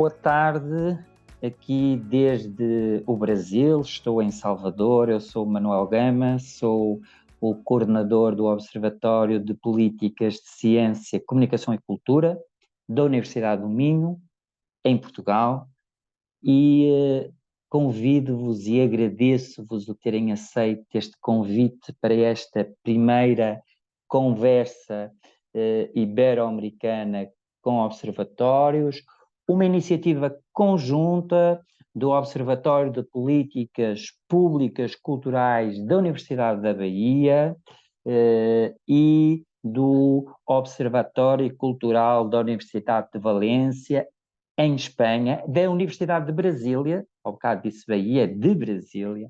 Boa tarde, aqui desde o Brasil, estou em Salvador, eu sou Manuel Gama, sou o coordenador do Observatório de Políticas de Ciência, Comunicação e Cultura da Universidade do Minho, em Portugal, e convido-vos e agradeço-vos o terem aceito este convite para esta primeira conversa ibero-americana com observatórios, uma iniciativa conjunta do Observatório de Políticas Públicas Culturais da Universidade da Bahia e do Observatório Cultural da Universidade de Valência, em Espanha, da Universidade de Brasília, ao bocado disse Bahia, de Brasília,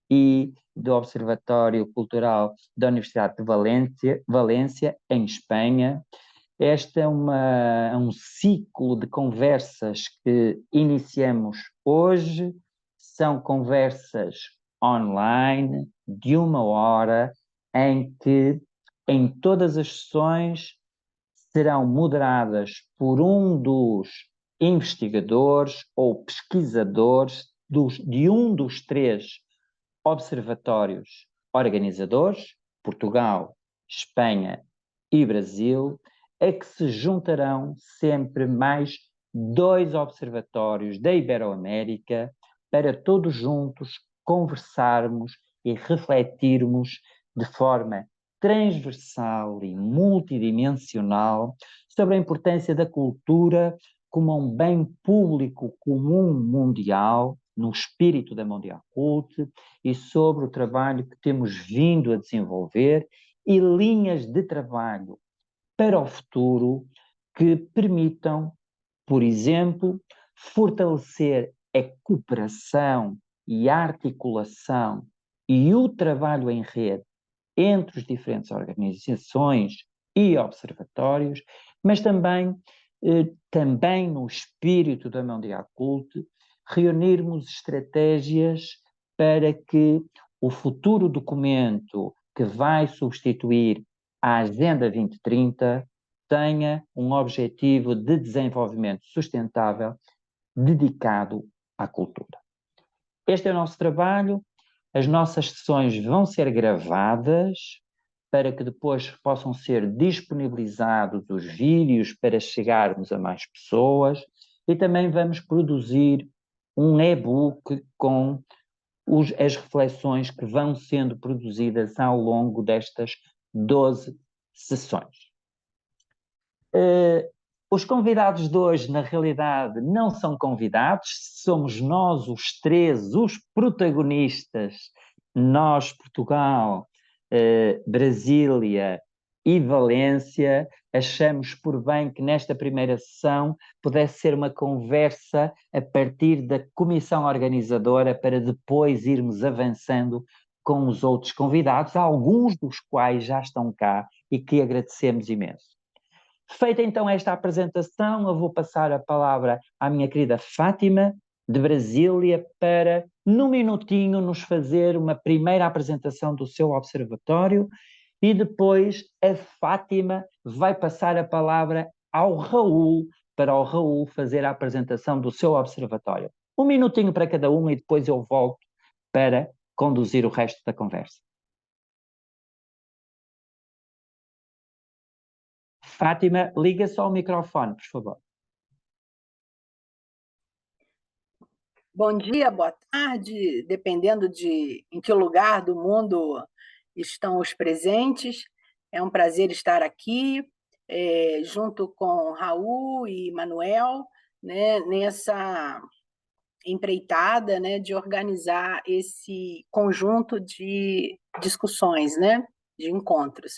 e do Observatório Cultural da Universidade de Valência, em Espanha. Este é um ciclo de conversas que iniciamos hoje, são conversas online, de 1 hora, em que em todas as sessões serão moderadas por um dos investigadores ou pesquisadores de um dos 3 observatórios organizadores, Portugal, Espanha e Brasil, a que se juntarão sempre mais 2 observatórios da Ibero-América para todos juntos conversarmos e refletirmos de forma transversal e multidimensional sobre a importância da cultura como um bem público comum mundial, no espírito da Mondial Cult, e sobre o trabalho que temos vindo a desenvolver e linhas de trabalho para o futuro que permitam, por exemplo, fortalecer a cooperação e a articulação e o trabalho em rede entre os diferentes organizações e observatórios, mas também no espírito da Mondial Cult, reunirmos estratégias para que o futuro documento que vai substituir a Agenda 2030 tenha um objetivo de desenvolvimento sustentável dedicado à cultura. Este é o nosso trabalho. As nossas sessões vão ser gravadas para que depois possam ser disponibilizados os vídeos para chegarmos a mais pessoas, e também vamos produzir um e-book com as reflexões que vão sendo produzidas ao longo destas 12 sessões. Os convidados de hoje, na realidade, não são convidados, somos nós os 3, os protagonistas, nós, Portugal, Brasília e Valência. Achamos por bem que nesta primeira sessão pudesse ser uma conversa a partir da comissão organizadora para depois irmos avançando com os outros convidados, alguns dos quais já estão cá e que agradecemos imenso. Feita então esta apresentação, eu vou passar a palavra à minha querida Fátima, de Brasília, para, num minutinho, nos fazer uma primeira apresentação do seu observatório, e depois a Fátima vai passar a palavra ao Raul, para o Raul fazer a apresentação do seu observatório. 1 minutinho para cada um e depois eu volto para conduzir o resto da conversa. Fátima, liga só o microfone, por favor. Bom dia, boa tarde, dependendo de em que lugar do mundo estão os presentes. É um prazer estar aqui, junto com Raul e Manuel, né, nessa empreitada, né, de organizar esse conjunto de discussões, né, de encontros.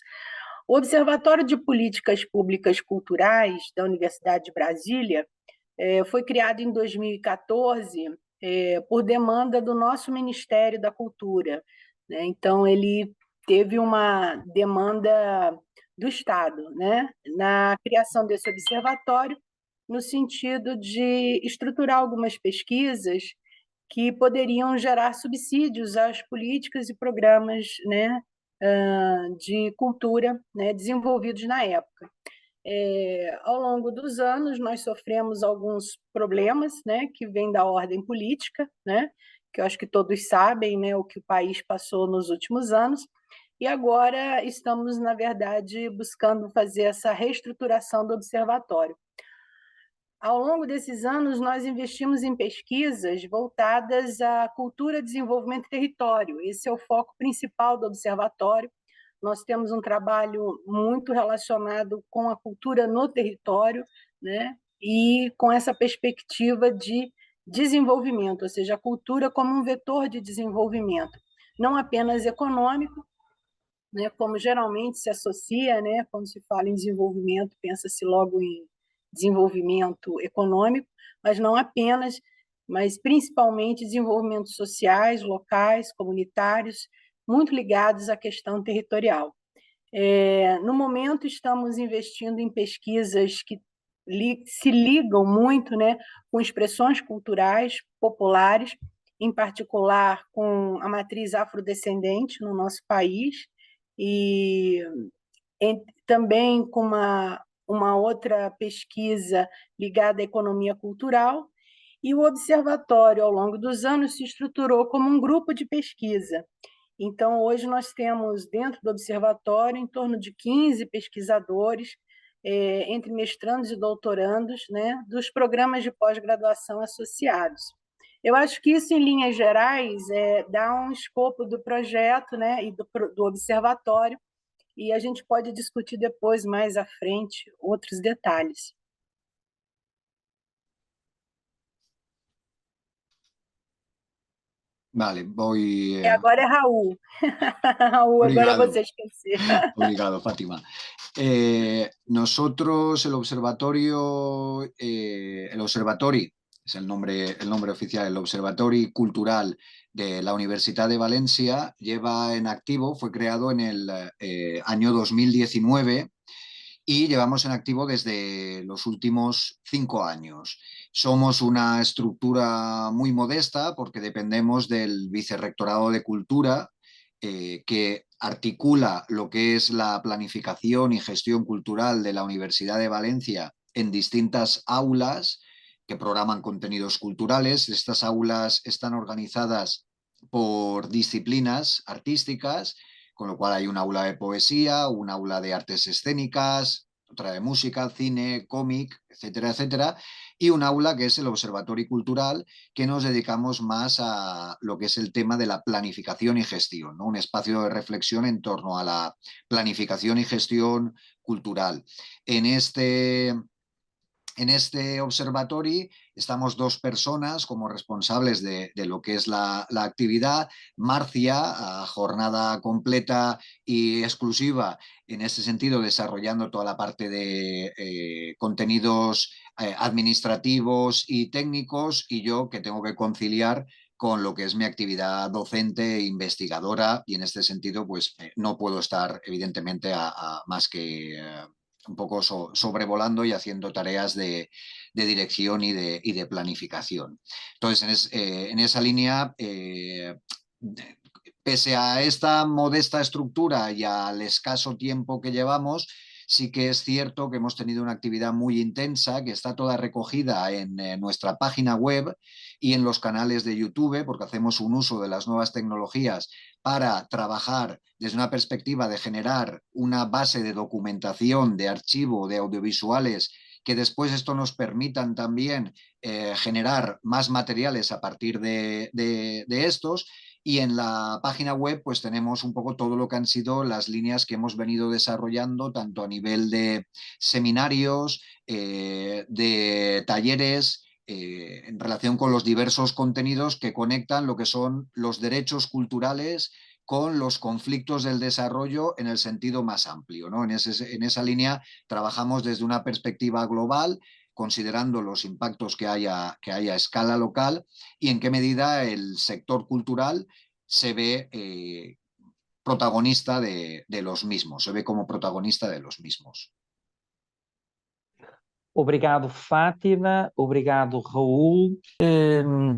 O Observatório de Políticas Públicas Culturais da Universidade de Brasília foi criado em 2014 por demanda do nosso Ministério da Cultura, né? Então, ele teve uma demanda do Estado, né, na criação desse observatório, no sentido de estruturar algumas pesquisas que poderiam gerar subsídios às políticas e programas, né, de cultura, né, desenvolvidos na época. Ao longo dos anos, nós sofremos alguns problemas, né, que vêm da ordem política, né, que eu acho que todos sabem, né, o que o país passou nos últimos anos, e agora estamos, na verdade, buscando fazer essa reestruturação do observatório. Ao longo desses anos, nós investimos em pesquisas voltadas à cultura, desenvolvimento e território. Esse é o foco principal do observatório. Nós temos um trabalho muito relacionado com a cultura no território, né? E com essa perspectiva de desenvolvimento, ou seja, a cultura como um vetor de desenvolvimento, não apenas econômico, né, como geralmente se associa, né, quando se fala em desenvolvimento, pensa-se logo em desenvolvimento econômico, mas não apenas, mas principalmente desenvolvimentos sociais, locais, comunitários, muito ligados à questão territorial. No momento, estamos investindo em pesquisas que se ligam muito, né, com expressões culturais populares, em particular com a matriz afrodescendente no nosso país, e também com uma outra pesquisa ligada à economia cultural, e o observatório, ao longo dos anos, se estruturou como um grupo de pesquisa. Então, hoje nós temos, dentro do observatório, em torno de 15 pesquisadores, entre mestrandos e doutorandos, né, dos programas de pós-graduação associados. Eu acho que isso, em linhas gerais, dá um escopo do projeto, né, e do observatório, e a gente pode discutir depois, mais à frente, outros detalhes. Vale, voy... Agora é Raul. Raul, agora Obrigado. você esquecer. Obrigado, Fátima. Nosotros, el Observatori, es el nombre oficial, el Observatori Cultural de la Universidad de Valencia, lleva en activo, fue creado en el año 2019 y llevamos en activo desde los últimos 5 años. Somos una estructura muy modesta porque dependemos del Vicerrectorado de Cultura, que articula lo que es la planificación y gestión cultural de la Universidad de Valencia en distintas aulas que programan contenidos culturales. Estas aulas están organizadas por disciplinas artísticas, con lo cual hay un aula de poesía, un aula de artes escénicas, otra de música, cine, cómic, etcétera, etcétera, y un aula que es el Observatorio Cultural, que nos dedicamos más a lo que es el tema de la planificación y gestión, ¿no? Un espacio de reflexión en torno a la planificación y gestión cultural. En este observatorio estamos 2 personas como responsables de lo que es la actividad. Marcia, a jornada completa y exclusiva en ese sentido, desarrollando toda la parte de contenidos administrativos y técnicos, y yo que tengo que conciliar con lo que es mi actividad docente e investigadora, y en este sentido pues no puedo estar evidentemente a más que un poco sobrevolando y haciendo tareas de dirección y de planificación. Entonces, en esa línea, pese a esta modesta estructura y al escaso tiempo que llevamos, sí que es cierto que hemos tenido una actividad muy intensa, que está toda recogida en nuestra página web y en los canales de YouTube, porque hacemos un uso de las nuevas tecnologías para trabajar desde una perspectiva de generar una base de documentación, de archivo, de audiovisuales, que después esto nos permitan también generar más materiales a partir de estos. Y en la página web pues tenemos un poco todo lo que han sido las líneas que hemos venido desarrollando, tanto a nivel de seminarios, de talleres, en relación con los diversos contenidos que conectan lo que son los derechos culturales con los conflictos del desarrollo en el sentido más amplio, ¿no? En esa línea trabajamos desde una perspectiva global, considerando los impactos que haya a escala local y en qué medida el sector cultural se ve protagonista de los mismos, se ve como protagonista de los mismos. Obrigado, Fátima. Obrigado, Raul.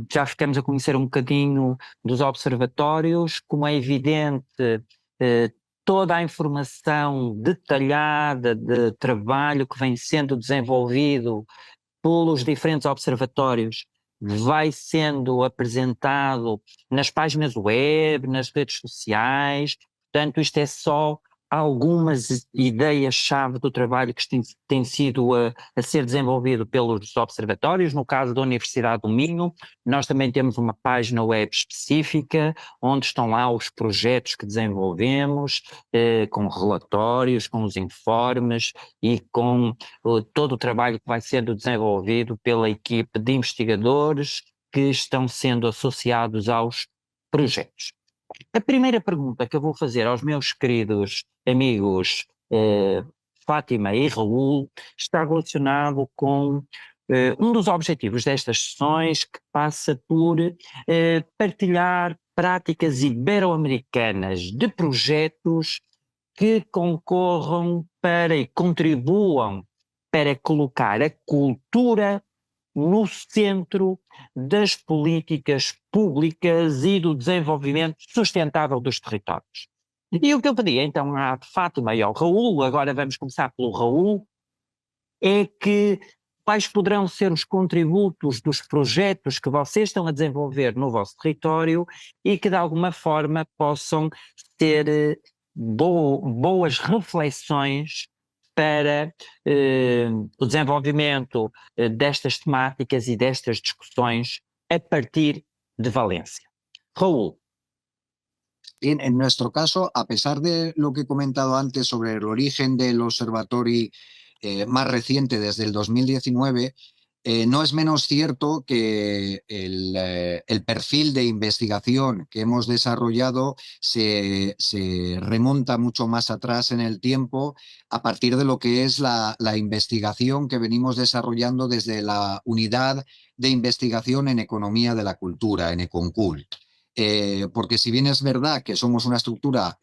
Já ficamos a conhecer um bocadinho dos observatórios. Como é evidente, toda a informação detalhada de trabalho que vem sendo desenvolvido pelos diferentes observatórios vai sendo apresentado nas páginas web, nas redes sociais. Portanto, isto é só algumas ideias-chave do trabalho que tem sido a ser desenvolvido pelos observatórios. No caso da Universidade do Minho, nós também temos uma página web específica, onde estão lá os projetos que desenvolvemos, com relatórios, com os informes e com todo o trabalho que vai sendo desenvolvido pela equipe de investigadores que estão sendo associados aos projetos. A primeira pergunta que eu vou fazer aos meus queridos amigos Fátima e Raul está relacionado com um dos objetivos destas sessões, que passa por partilhar práticas ibero-americanas de projetos que concorram para e contribuam para colocar a cultura no centro das políticas públicas e do desenvolvimento sustentável dos territórios. E o que eu pedi então à Fátima e ao Raul, agora vamos começar pelo Raul, é que quais poderão ser os contributos dos projetos que vocês estão a desenvolver no vosso território e que de alguma forma possam ter boas reflexões para o desenvolvimento destas temáticas e destas discussões a partir de Valência. Raúl. En nuestro caso, a pesar de lo que he comentado antes sobre el origen del observatorio más reciente desde el 2019, no es menos cierto que el perfil de investigación que hemos desarrollado se remonta mucho más atrás en el tiempo, a partir de lo que es la investigación que venimos desarrollando desde la Unidad de Investigación en Economía de la Cultura, en Econcult. Porque si bien es verdad que somos una estructura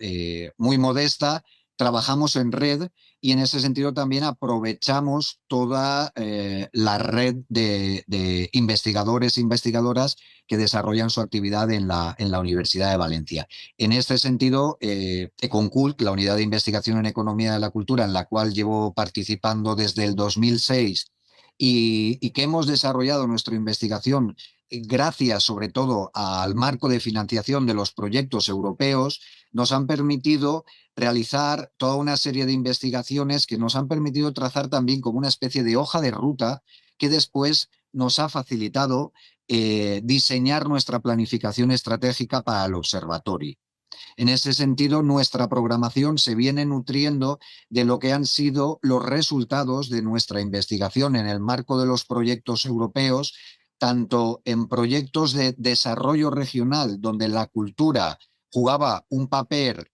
muy modesta, trabajamos en red y en ese sentido también aprovechamos toda la red de investigadores e investigadoras que desarrollan su actividad en la Universidad de Valencia. En este sentido, Econcult, la Unidad de Investigación en Economía de la Cultura, en la cual llevo participando desde el 2006 y que hemos desarrollado nuestra investigación gracias sobre todo al marco de financiación de los proyectos europeos, nos han permitido realizar toda una serie de investigaciones que nos han permitido trazar también como una especie de hoja de ruta que después nos ha facilitado diseñar nuestra planificación estratégica para el observatorio. En ese sentido, nuestra programación se viene nutriendo de lo que han sido los resultados de nuestra investigación en el marco de los proyectos europeos, tanto en proyectos de desarrollo regional, donde la cultura jugaba un papel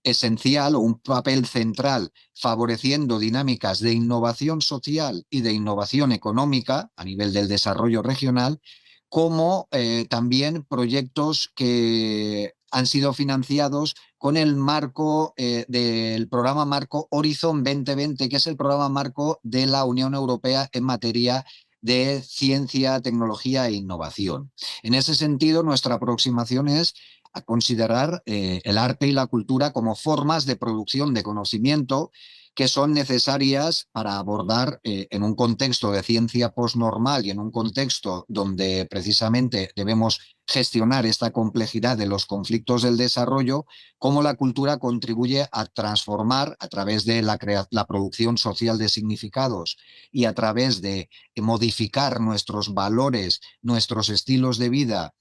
esencial o un papel central, favoreciendo dinámicas de innovación social y de innovación económica a nivel del desarrollo regional, como también proyectos que han sido financiados con el marco del programa marco Horizon 2020, que es el programa marco de la Unión Europea en materia de ciencia, tecnología e innovación. En ese sentido, nuestra aproximación es a considerar el arte y la cultura como formas de producción de conocimiento que son necesarias para abordar en un contexto de ciencia postnormal y en un contexto donde precisamente debemos gestionar esta complejidad de los conflictos del desarrollo, cómo la cultura contribuye a transformar a través de la producción social de significados y a través de modificar nuestros valores, nuestros estilos de vida,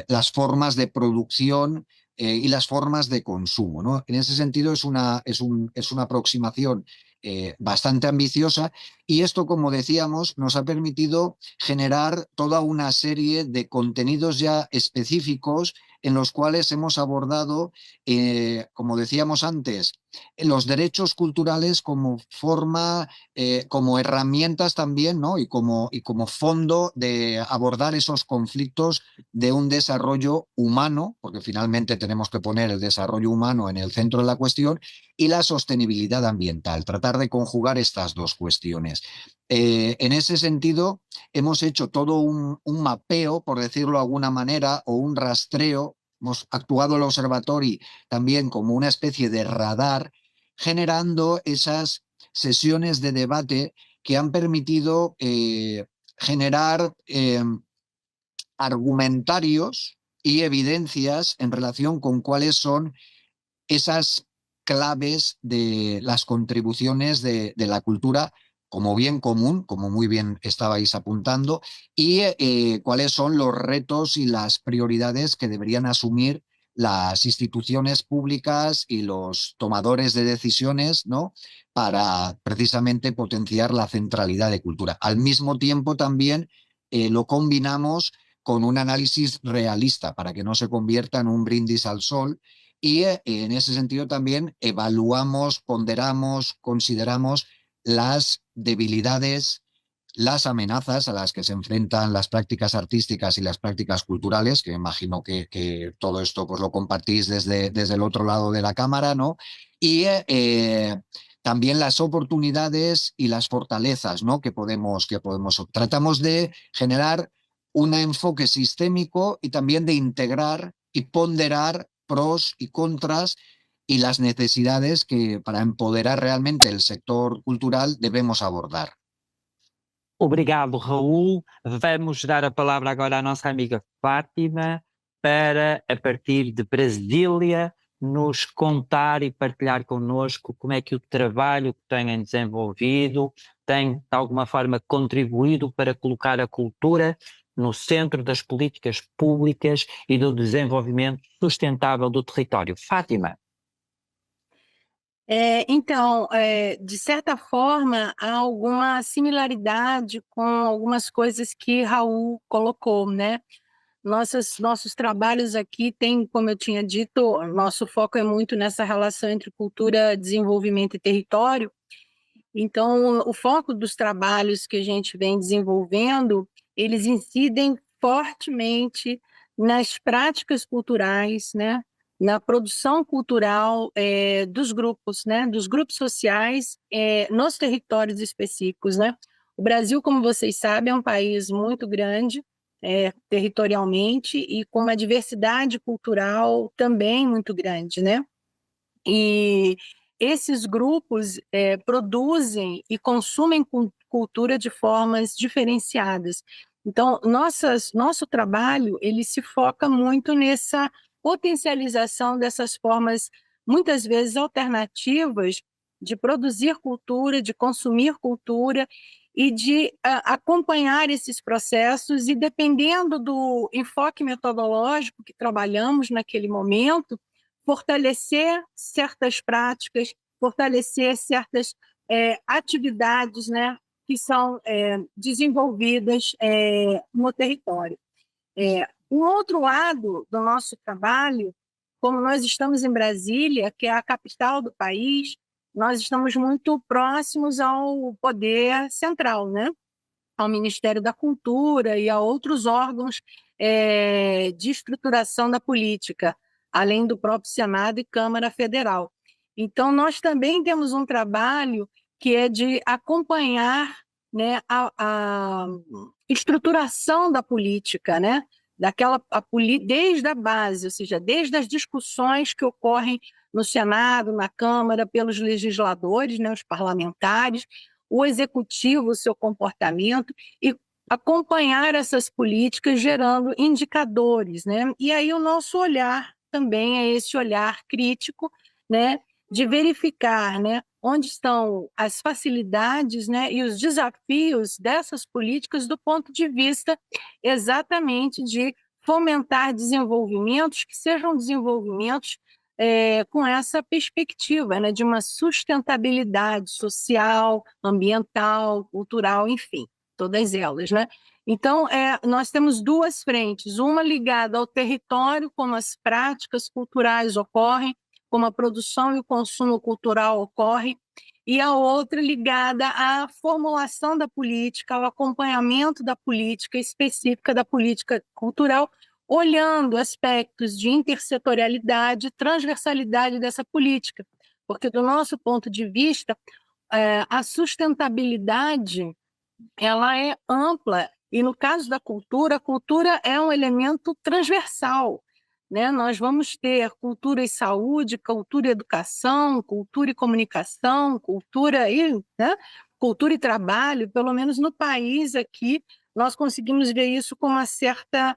las formas de producción y las formas de consumo, ¿no? En ese sentido es una aproximación bastante ambiciosa y esto, como decíamos, nos ha permitido generar toda una serie de contenidos ya específicos en los cuales hemos abordado, como decíamos antes, los derechos culturales como forma, como herramientas también, ¿no? y como fondo de abordar esos conflictos de un desarrollo humano, porque finalmente tenemos que poner el desarrollo humano en el centro de la cuestión, y la sostenibilidad ambiental, tratar de conjugar estas dos cuestiones. En ese sentido, hemos hecho todo un mapeo, por decirlo de alguna manera, o un rastreo hemos actuado el observatorio también como una especie de radar, generando esas sesiones de debate que han permitido generar argumentarios y evidencias en relación con cuáles son esas claves de las contribuciones de la cultura como bien común, como muy bien estabais apuntando, y cuáles son los retos y las prioridades que deberían asumir las instituciones públicas y los tomadores de decisiones, ¿no?, para precisamente potenciar la centralidad de cultura. Al mismo tiempo también lo combinamos con un análisis realista para que no se convierta en un brindis al sol, y en ese sentido también evaluamos, ponderamos, consideramos las debilidades, las amenazas a las que se enfrentan las prácticas artísticas y las prácticas culturales, que imagino que todo esto pues lo compartís desde el otro lado de la cámara, ¿no? Y también las oportunidades y las fortalezas, ¿no?, que podemos. Tratamos de generar un enfoque sistémico y también de integrar y ponderar pros y contras y las necesidades que para empoderar realmente el sector cultural debemos abordar. Obrigado, Raul. Vamos dar a palavra agora à nossa amiga Fátima para, a partir de Brasília, nos contar e partilhar connosco como é que o trabalho que têm desenvolvido tem, de alguma forma, contribuído para colocar a cultura no centro das políticas públicas e do desenvolvimento sustentável do território. Fátima. Então, de certa forma, há alguma similaridade com algumas coisas que Raul colocou, né? Nossos trabalhos aqui têm, como eu tinha dito, nosso foco é muito nessa relação entre cultura, desenvolvimento e território. Então, o foco dos trabalhos que a gente vem desenvolvendo, eles incidem fortemente nas práticas culturais, né? Na produção cultural dos grupos, né? Dos grupos sociais nos territórios específicos, né? O Brasil, como vocês sabem, é um país muito grande, territorialmente, e com uma diversidade cultural também muito grande, né? E esses grupos produzem e consumem cultura de formas diferenciadas. Então, nosso trabalho ele se foca muito nessa potencialização dessas formas, muitas vezes alternativas, de produzir cultura, de consumir cultura e de acompanhar esses processos, e dependendo do enfoque metodológico que trabalhamos naquele momento, fortalecer certas práticas, fortalecer certas atividades, né, que são desenvolvidas no território. Um outro lado do nosso trabalho, como nós estamos em Brasília, que é a capital do país, nós estamos muito próximos ao poder central, né? Ao Ministério da Cultura e a outros órgãos de estruturação da política, além do próprio Senado e Câmara Federal. Então, nós também temos um trabalho que é de acompanhar, né, a estruturação da política, né? Desde a base, ou seja, desde as discussões que ocorrem no Senado, na Câmara, pelos legisladores, né, os parlamentares, o executivo, o seu comportamento, e acompanhar essas políticas gerando indicadores, né? E aí o nosso olhar também é esse olhar crítico, né, de verificar, né, onde estão as facilidades, né, e os desafios dessas políticas do ponto de vista exatamente de fomentar desenvolvimentos que sejam desenvolvimentos com essa perspectiva, né, de uma sustentabilidade social, ambiental, cultural, enfim, todas elas, né? Então, nós temos duas frentes, uma ligada ao território, como as práticas culturais ocorrem, como a produção e o consumo cultural ocorre, e a outra ligada à formulação da política, ao acompanhamento da política específica da política cultural, olhando aspectos de intersetorialidade, transversalidade dessa política, porque do nosso ponto de vista, a sustentabilidade ela é ampla, e no caso da cultura, a cultura é um elemento transversal. né? Nós vamos ter cultura e saúde, cultura e educação, cultura e comunicação, né? Cultura e trabalho, pelo menos no país aqui, nós conseguimos ver isso com uma certa,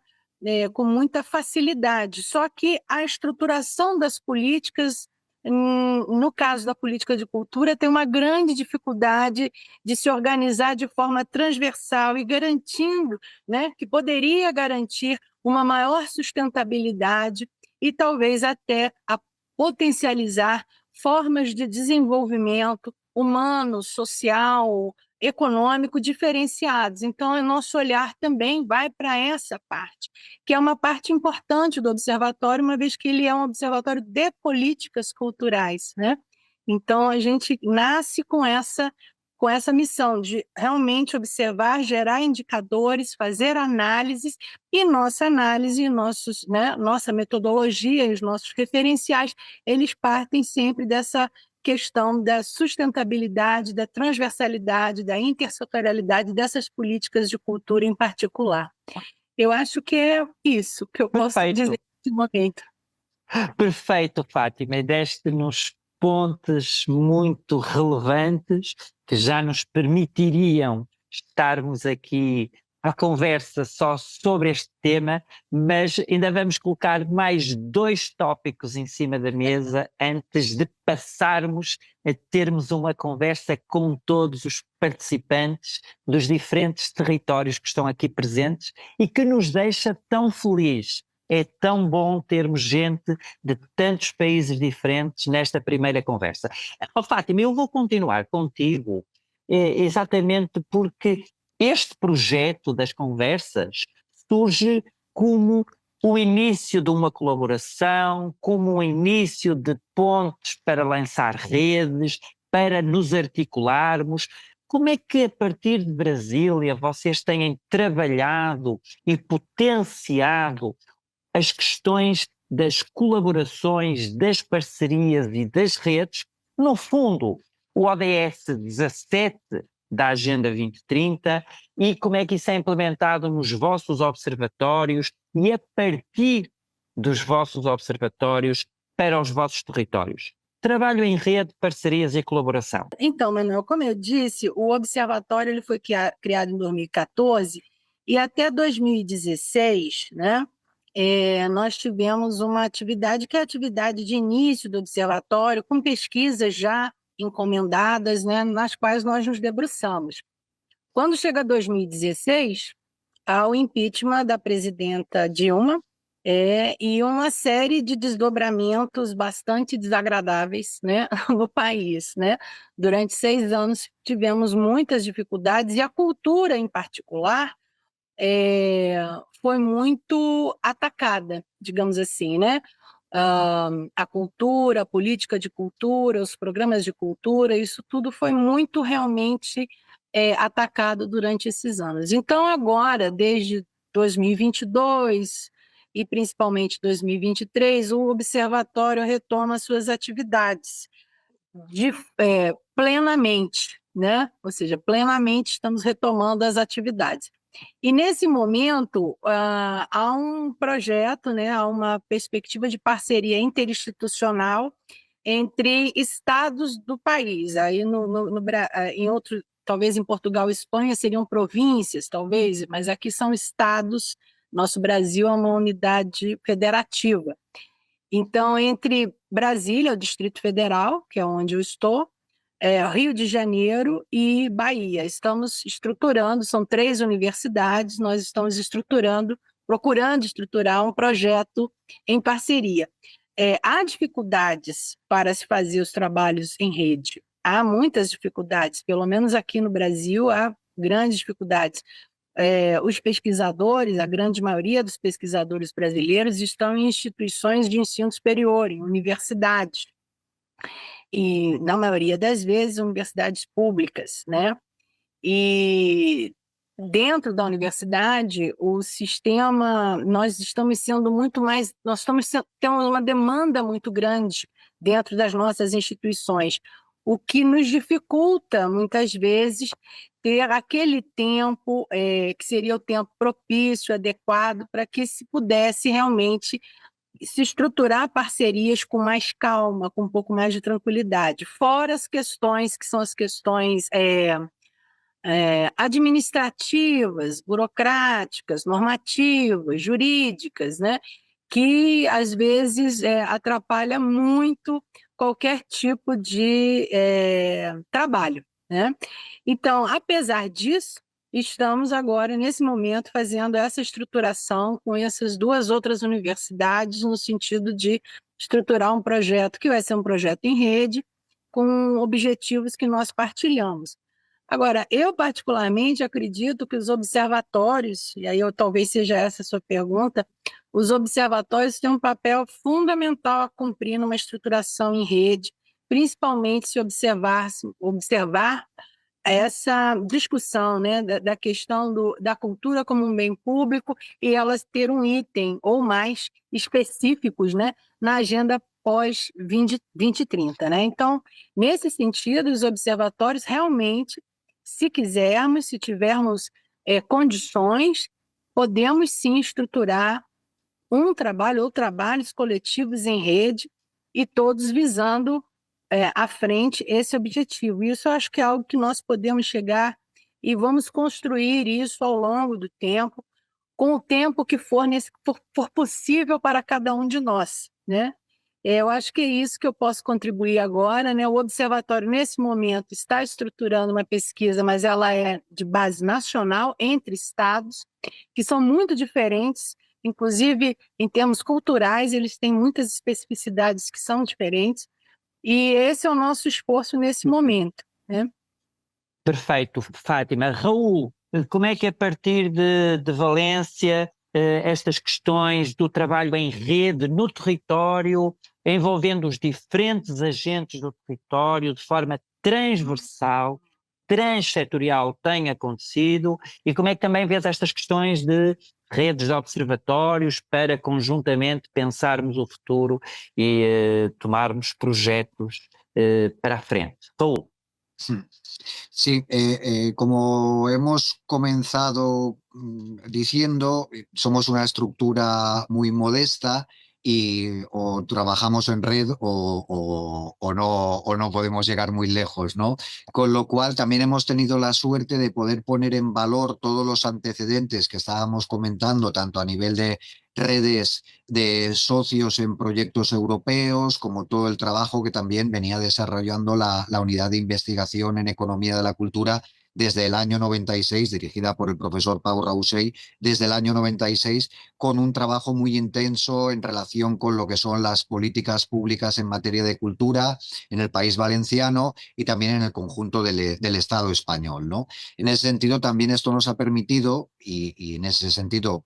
com muita facilidade. Só que a estruturação das políticas, no caso da política de cultura, tem uma grande dificuldade de se organizar de forma transversal e garantindo, né, que poderia garantir uma maior sustentabilidade e talvez até a potencializar formas de desenvolvimento humano, social, econômico diferenciados. Então, o nosso olhar também vai para essa parte, que é uma parte importante do observatório, uma vez que ele é um observatório de políticas culturais, né? Então, a gente nasce com essa missão de realmente observar, gerar indicadores, fazer análises, e nossa análise, né, nossa metodologia e os nossos referenciais, eles partem sempre dessa questão da sustentabilidade, da transversalidade, da intersetorialidade dessas políticas de cultura em particular. Eu acho que é isso que eu posso dizer nesse momento. Perfeito, Fátima, e deste-nos pontos muito relevantes que já nos permitiriam estarmos aqui à conversa só sobre este tema, mas ainda vamos colocar mais 2 tópicos em cima da mesa antes de passarmos a termos uma conversa com todos os participantes dos diferentes territórios que estão aqui presentes e que nos deixa tão felizes. É tão bom termos gente de tantos países diferentes nesta primeira conversa. Fátima, eu vou continuar contigo exatamente porque este projeto das conversas surge como o início de uma colaboração, como o início de pontes para lançar redes, para nos articularmos. Como é que, a partir de Brasília, vocês têm trabalhado e potenciado as questões das colaborações, das parcerias e das redes? No fundo, o ODS 17 da Agenda 2030, e como é que isso é implementado nos vossos observatórios e a partir dos vossos observatórios para os vossos territórios? Trabalho em rede, parcerias e colaboração. Então, Manuel, como eu disse, o observatório ele foi criado em 2014 e até 2016, né, nós tivemos uma atividade que é a atividade de início do observatório, com pesquisas já encomendadas, né, nas quais nós nos debruçamos. Quando chega 2016, há o impeachment da presidenta Dilma, e uma série de desdobramentos bastante desagradáveis, né, no país, né? Durante 6 anos tivemos muitas dificuldades e a cultura, em particular, foi muito atacada, digamos assim, né? A cultura, a política de cultura, os programas de cultura, isso tudo foi muito realmente atacado durante esses anos. Então, agora, desde 2022 e principalmente 2023, o Observatório retoma suas atividades plenamente, né? Ou seja, plenamente estamos retomando as atividades. E, nesse momento, há um projeto, né, há uma perspectiva de parceria interinstitucional entre estados do país. Aí, em outro, talvez em Portugal e Espanha, seriam províncias, talvez, mas aqui são estados. Nosso Brasil é uma unidade federativa. Então, entre Brasília, o Distrito Federal, que é onde eu estou, Rio de Janeiro e Bahia. Estamos estruturando, são 3 universidades, nós estamos procurando estruturar um projeto em parceria. Há dificuldades para se fazer os trabalhos em rede, há muitas dificuldades, pelo menos aqui no Brasil há grandes dificuldades. Os pesquisadores, a grande maioria dos pesquisadores brasileiros estão em instituições de ensino superior, em universidades, e, na maioria das vezes, universidades públicas, né? E dentro da universidade, o sistema, nós estamos sendo muito mais, temos uma demanda muito grande dentro das nossas instituições, o que nos dificulta, muitas vezes, ter aquele tempo, que seria o tempo propício, adequado, para que se pudesse realmente se estruturar parcerias com mais calma, com um pouco mais de tranquilidade, fora as questões que são as questões administrativas, burocráticas, normativas, jurídicas, né? Que às vezes atrapalha muito qualquer tipo de trabalho, né? Então, apesar disso, estamos agora, nesse momento, fazendo essa estruturação com essas duas outras universidades, no sentido de estruturar um projeto que vai ser um projeto em rede, com objetivos que nós partilhamos. Agora, eu particularmente acredito que os observatórios, e aí talvez seja essa a sua pergunta, os observatórios têm um papel fundamental a cumprir numa estruturação em rede, principalmente se observar essa discussão, né, da questão da cultura como um bem público e elas ter um item ou mais específicos, né, na agenda pós-2030, né? Então, nesse sentido, os observatórios realmente, se quisermos, se tivermos condições, podemos sim estruturar um trabalho ou trabalhos coletivos em rede e todos visando à frente esse objetivo. Isso eu acho que é algo que nós podemos chegar e vamos construir isso ao longo do tempo, com o tempo que for possível para cada um de nós, né? Eu acho que é isso que eu posso contribuir agora, né? O Observatório, nesse momento, está estruturando uma pesquisa, mas ela é de base nacional, entre estados, que são muito diferentes, inclusive em termos culturais, eles têm muitas especificidades que são diferentes, e esse é o nosso esforço nesse momento, né? Perfeito, Fátima. Raul, como é que a partir de Valência estas questões do trabalho em rede no território, envolvendo os diferentes agentes do território de forma transversal, transsetorial, têm acontecido, e como é que também vês estas questões de redes de observatórios para conjuntamente pensarmos o futuro e tomarmos projetos para a frente? Raul. Sí, como hemos comenzado diciendo, somos una estructura muy modesta y o trabajamos en red o no podemos llegar muy lejos, ¿no? Con lo cual también hemos tenido la suerte de poder poner en valor todos los antecedentes que estábamos comentando, tanto a nivel de redes de socios en proyectos europeos, como todo el trabajo que también venía desarrollando la unidad de investigación en economía de la cultura desde el año 96, dirigida por el profesor Pau Rausey, desde el año 96, con un trabajo muy intenso en relación con lo que son las políticas públicas en materia de cultura en el país valenciano y también en el conjunto del Estado español, ¿no? En ese sentido, también esto nos ha permitido, y en ese sentido,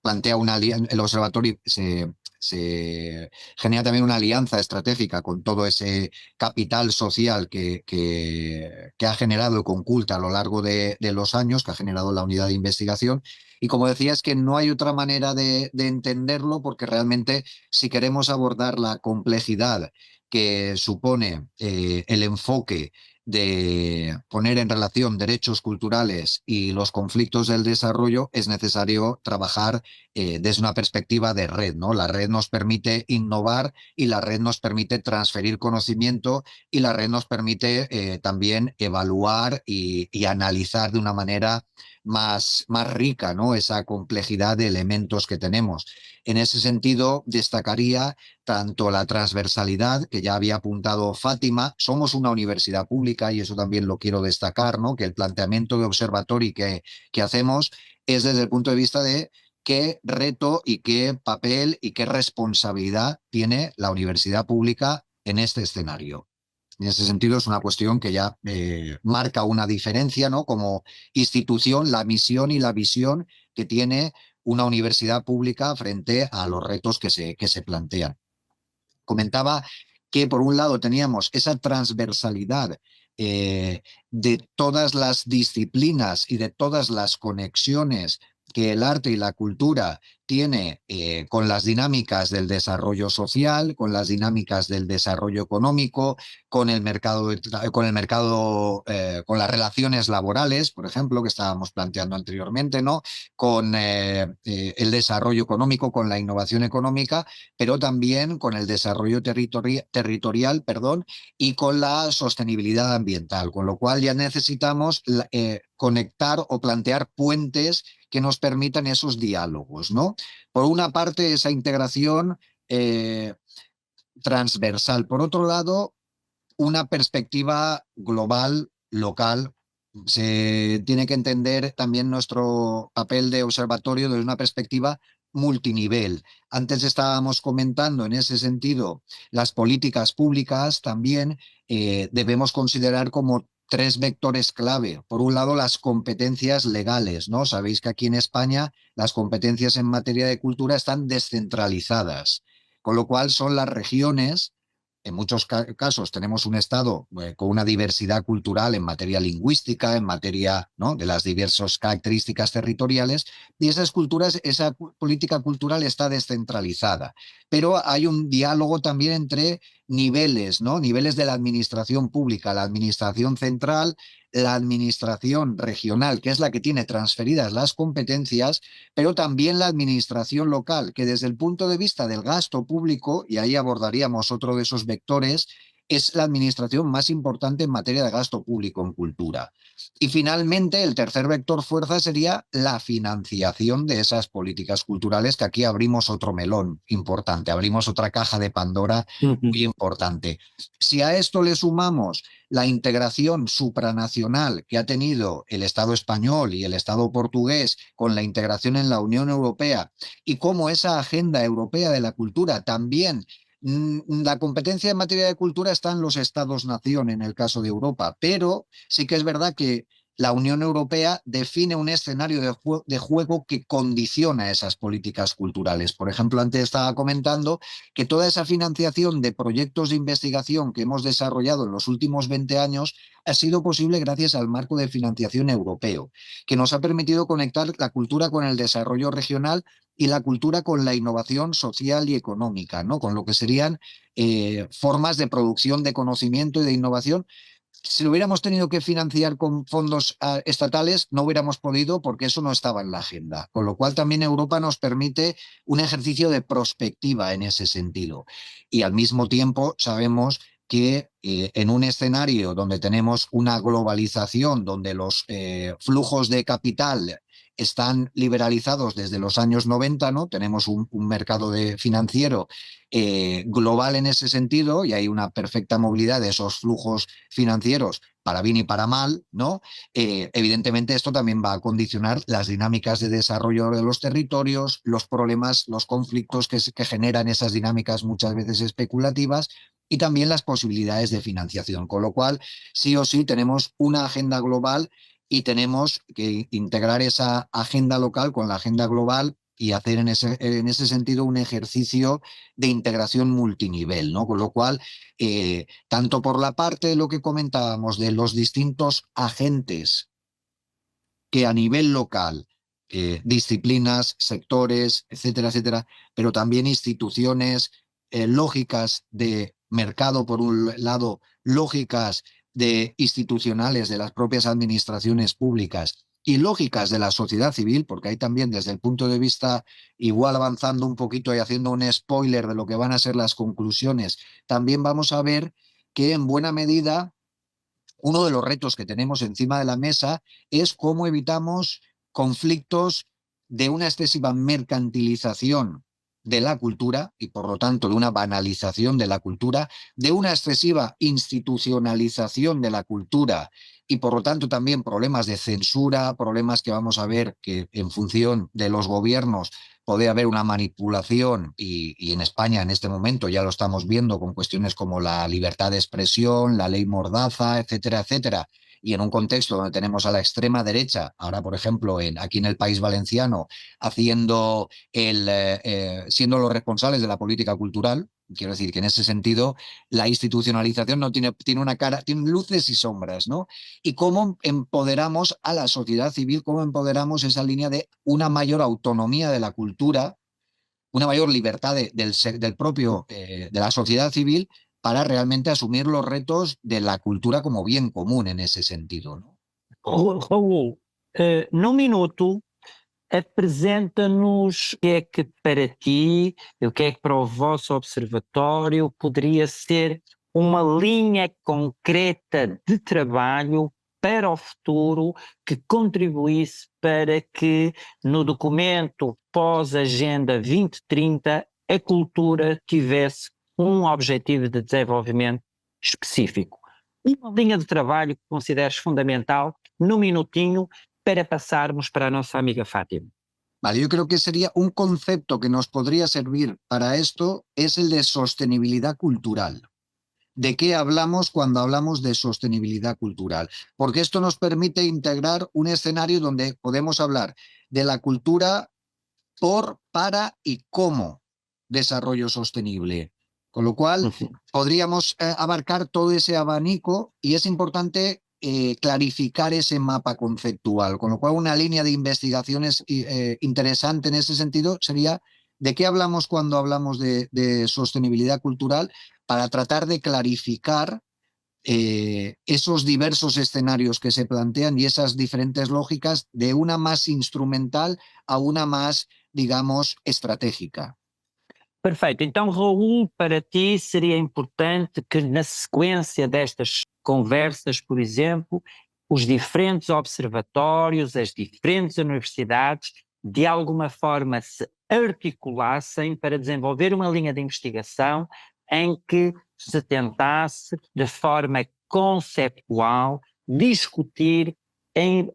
plantea el observatorio se genera también una alianza estratégica con todo ese capital social que ha generado con Culta a lo largo de los años, que ha generado la unidad de investigación. Y como decía, es que no hay otra manera de entenderlo, porque realmente si queremos abordar la complejidad que supone el enfoque de poner en relación derechos culturales y los conflictos del desarrollo, es necesario trabajar desde una perspectiva de red, ¿no? La red nos permite innovar y la red nos permite transferir conocimiento y la red nos permite también evaluar y analizar de una manera más rica, ¿no? Esa complejidad de elementos que tenemos. En ese sentido, destacaría tanto la transversalidad, que ya había apuntado Fátima. Somos una universidad pública y eso también lo quiero destacar, ¿no? Que el planteamiento de observatorio que hacemos es desde el punto de vista de qué reto y qué papel y qué responsabilidad tiene la universidad pública en este escenario. En ese sentido, es una cuestión que ya marca una diferencia, ¿no? Como institución, la misión y la visión que tiene una universidad pública frente a los retos que se plantean. Comentaba que, por un lado, teníamos esa transversalidad de todas las disciplinas y de todas las conexiones que el arte y la cultura tiene con las dinámicas del desarrollo social, con las dinámicas del desarrollo económico, con el mercado, con las relaciones laborales, por ejemplo, que estábamos planteando anteriormente, ¿no? Con el desarrollo económico, con la innovación económica, pero también con el desarrollo territorial, perdón, y con la sostenibilidad ambiental, con lo cual ya necesitamos conectar o plantear puentes que nos permitan esos diálogos, ¿no? Por una parte, esa integración transversal. Por otro lado, una perspectiva global, local. Se tiene que entender también nuestro papel de observatorio desde una perspectiva multinivel. Antes estábamos comentando en ese sentido las políticas públicas, también debemos considerar como tres vectores clave. Por un lado, las competencias legales, ¿no? Sabéis que aquí en España las competencias en materia de cultura están descentralizadas, con lo cual son las regiones. En muchos casos tenemos un Estado con una diversidad cultural en materia lingüística, en materia, ¿no?, de las diversas características territoriales, y esas culturas, esa política cultural está descentralizada. Pero hay un diálogo también entre niveles, ¿no? Niveles de la administración pública, la administración central, la administración regional, que es la que tiene transferidas las competencias, pero también la administración local, que desde el punto de vista del gasto público, y ahí abordaríamos otro de esos vectores, es la administración más importante en materia de gasto público en cultura. Y finalmente, el tercer vector fuerza sería la financiación de esas políticas culturales, que aquí abrimos otro melón importante, abrimos otra caja de Pandora muy importante. Si a esto le sumamos la integración supranacional que ha tenido el Estado español y el Estado portugués con la integración en la Unión Europea, y cómo esa agenda europea de la cultura también, la competencia en materia de cultura está en los Estados-nación en el caso de Europa, pero sí que es verdad que la Unión Europea define un escenario de juego que condiciona esas políticas culturales. Por ejemplo, antes estaba comentando que toda esa financiación de proyectos de investigación que hemos desarrollado en los últimos 20 años ha sido posible gracias al marco de financiación europeo, que nos ha permitido conectar la cultura con el desarrollo regional y la cultura con la innovación social y económica, ¿no? Con lo que serían formas de producción de conocimiento y de innovación. Si lo hubiéramos tenido que financiar con fondos estatales, no hubiéramos podido, porque eso no estaba en la agenda. Con lo cual también Europa nos permite un ejercicio de prospectiva en ese sentido. Y al mismo tiempo sabemos que en un escenario donde tenemos una globalización, donde los flujos de capital están liberalizados desde los años 90, ¿no? Tenemos un mercado financiero global en ese sentido, y hay una perfecta movilidad de esos flujos financieros para bien y para mal, ¿no? Evidentemente esto también va a condicionar las dinámicas de desarrollo de los territorios, los problemas, los conflictos que generan esas dinámicas muchas veces especulativas, y también las posibilidades de financiación. Con lo cual, sí o sí, tenemos una agenda global y tenemos que integrar esa agenda local con la agenda global y hacer en ese sentido un ejercicio de integración multinivel, ¿no? Con lo cual, tanto por la parte de lo que comentábamos de los distintos agentes que a nivel local, disciplinas, sectores, etcétera, etcétera, pero también instituciones, lógicas de mercado, por un lado, lógicas de institucionales de las propias administraciones públicas y lógicas de la sociedad civil, porque hay también desde el punto de vista, igual avanzando un poquito y haciendo un spoiler de lo que van a ser las conclusiones, también vamos a ver que en buena medida uno de los retos que tenemos encima de la mesa es cómo evitamos conflictos de una excesiva mercantilización de la cultura y, por lo tanto, de una banalización de la cultura, de una excesiva institucionalización de la cultura y, por lo tanto, también problemas de censura, problemas que vamos a ver que en función de los gobiernos puede haber una manipulación, y en España en este momento ya lo estamos viendo con cuestiones como la libertad de expresión, la ley Mordaza, etcétera, etcétera. Y en un contexto donde tenemos a la extrema derecha, ahora por ejemplo aquí en el País Valenciano, siendo los responsables de la política cultural, Quiero decir que en ese sentido la institucionalización no tiene una cara, tiene luces y sombras, ¿no? Y cómo empoderamos a la sociedad civil, cómo empoderamos esa línea de una mayor autonomía de la cultura, una mayor libertad del propio, de la sociedad civil para realmente asumir los retos de la cultura como bien común en esse sentido, ¿no? Raul, num minuto, apresenta-nos o que é que para ti, o que é que para o vosso observatório poderia ser uma linha concreta de trabalho para o futuro que contribuísse para que no documento pós-Agenda 2030 a cultura tivesse um objetivo de desenvolvimento específico. Uma linha de trabalho que consideres fundamental, num minutinho, para pasarmos para a nossa amiga Fátima. Vale, yo creo que sería un concepto que nos podría servir para esto, es el de sostenibilidad cultural. ¿De qué hablamos cuando hablamos de sostenibilidad cultural? Porque esto nos permite integrar un escenario donde podemos hablar de la cultura por, para y como desarrollo sostenible. Con lo cual, podríamos abarcar todo ese abanico y es importante clarificar ese mapa conceptual. Con lo cual, una línea de investigaciones interesante en ese sentido sería de qué hablamos cuando hablamos de sostenibilidad cultural para tratar de clarificar esos diversos escenarios que se plantean y esas diferentes lógicas de una más instrumental a una más, digamos, estratégica. Perfeito. Então, Raul, para ti seria importante que na sequência destas conversas, por exemplo, os diferentes observatórios, as diferentes universidades, de alguma forma se articulassem para desenvolver uma linha de investigação em que se tentasse, de forma conceptual, discutir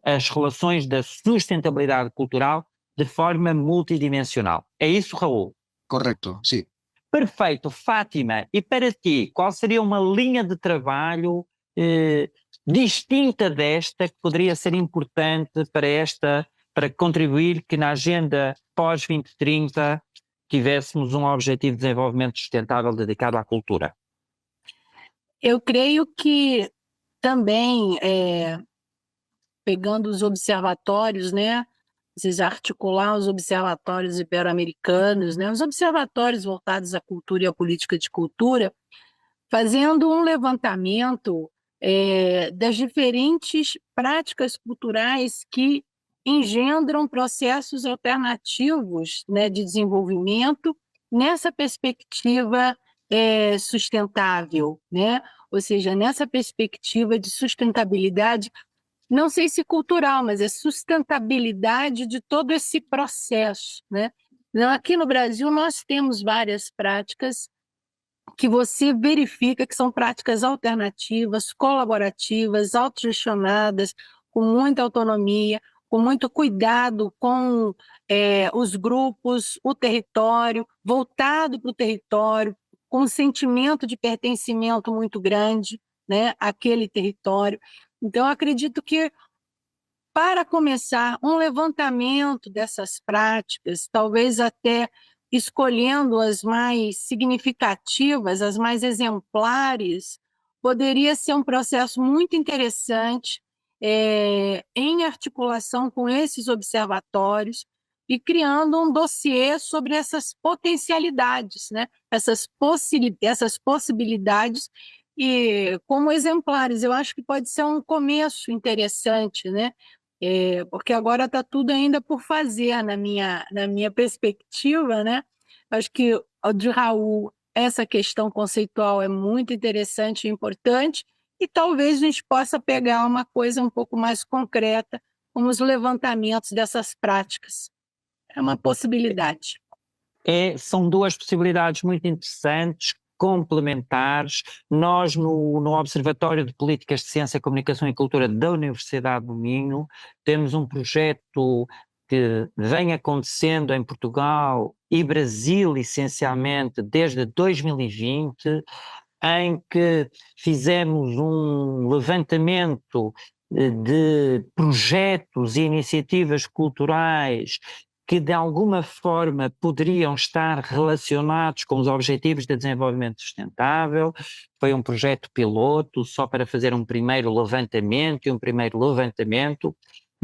as relações da sustentabilidade cultural de forma multidimensional. É isso, Raul? Correcto, sí. Perfeito. Fátima, e para ti, qual seria uma linha de trabalho distinta desta que poderia ser importante para contribuir que na agenda pós-2030 tivéssemos um objetivo de desenvolvimento sustentável dedicado à cultura? Eu creio que também, pegando os observatórios, né, vocês articular os observatórios ibero-americanos, né, os observatórios voltados à cultura e à política de cultura, fazendo um levantamento das diferentes práticas culturais que engendram processos alternativos, né, de desenvolvimento nessa perspectiva sustentável, né? Ou seja, nessa perspectiva de sustentabilidade, não sei se cultural, mas é sustentabilidade de todo esse processo, né? Então, aqui no Brasil, nós temos várias práticas que você verifica que são práticas alternativas, colaborativas, autogestionadas, com muita autonomia, com muito cuidado com os grupos, o território, voltado para o território, com um sentimento de pertencimento muito grande, né, àquele território. Então, eu acredito que, para começar, um levantamento dessas práticas, talvez até escolhendo as mais significativas, as mais exemplares, poderia ser um processo muito interessante em articulação com esses observatórios e criando um dossiê sobre essas potencialidades, né? essas possibilidades e como exemplares. Eu acho que pode ser um começo interessante, né? Porque agora está tudo ainda por fazer na minha perspectiva, né? Acho que o de Raul, essa questão conceitual é muito interessante e importante, e talvez a gente possa pegar uma coisa um pouco mais concreta, como os levantamentos dessas práticas. É uma possibilidade. São duas possibilidades muito interessantes, complementares. Nós, no Observatório de Políticas de Ciência, Comunicação e Cultura da Universidade do Minho, temos um projeto que vem acontecendo em Portugal e Brasil, essencialmente, desde 2020, em que fizemos um levantamento de projetos e iniciativas culturais que de alguma forma poderiam estar relacionados com os Objetivos de Desenvolvimento Sustentável. Foi um projeto piloto só para fazer um primeiro levantamento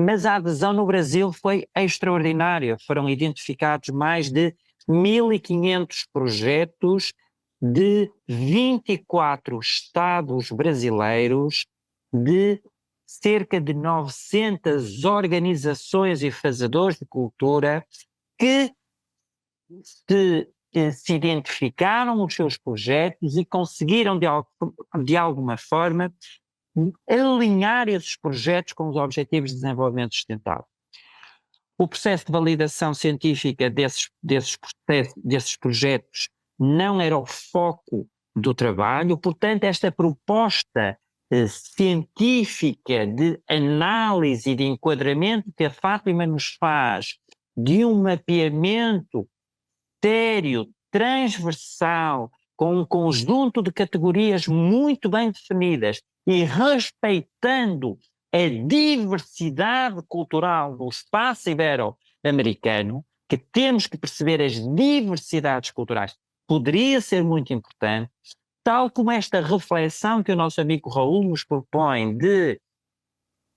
mas a adesão no Brasil foi extraordinária. Foram identificados mais de 1.500 projetos de 24 estados brasileiros, de cerca de 900 organizações e fazedores de cultura que se identificaram os seus projetos e conseguiram de alguma forma alinhar esses projetos com os Objetivos de Desenvolvimento Sustentável. O processo de validação científica desses projetos não era o foco do trabalho, portanto, esta proposta científica de análise e de enquadramento que a Fátima nos faz de um mapeamento sério, transversal, com um conjunto de categorias muito bem definidas e respeitando a diversidade cultural do espaço ibero-americano, que temos que perceber as diversidades culturais, poderia ser muito importante, tal como esta reflexão que o nosso amigo Raul nos propõe de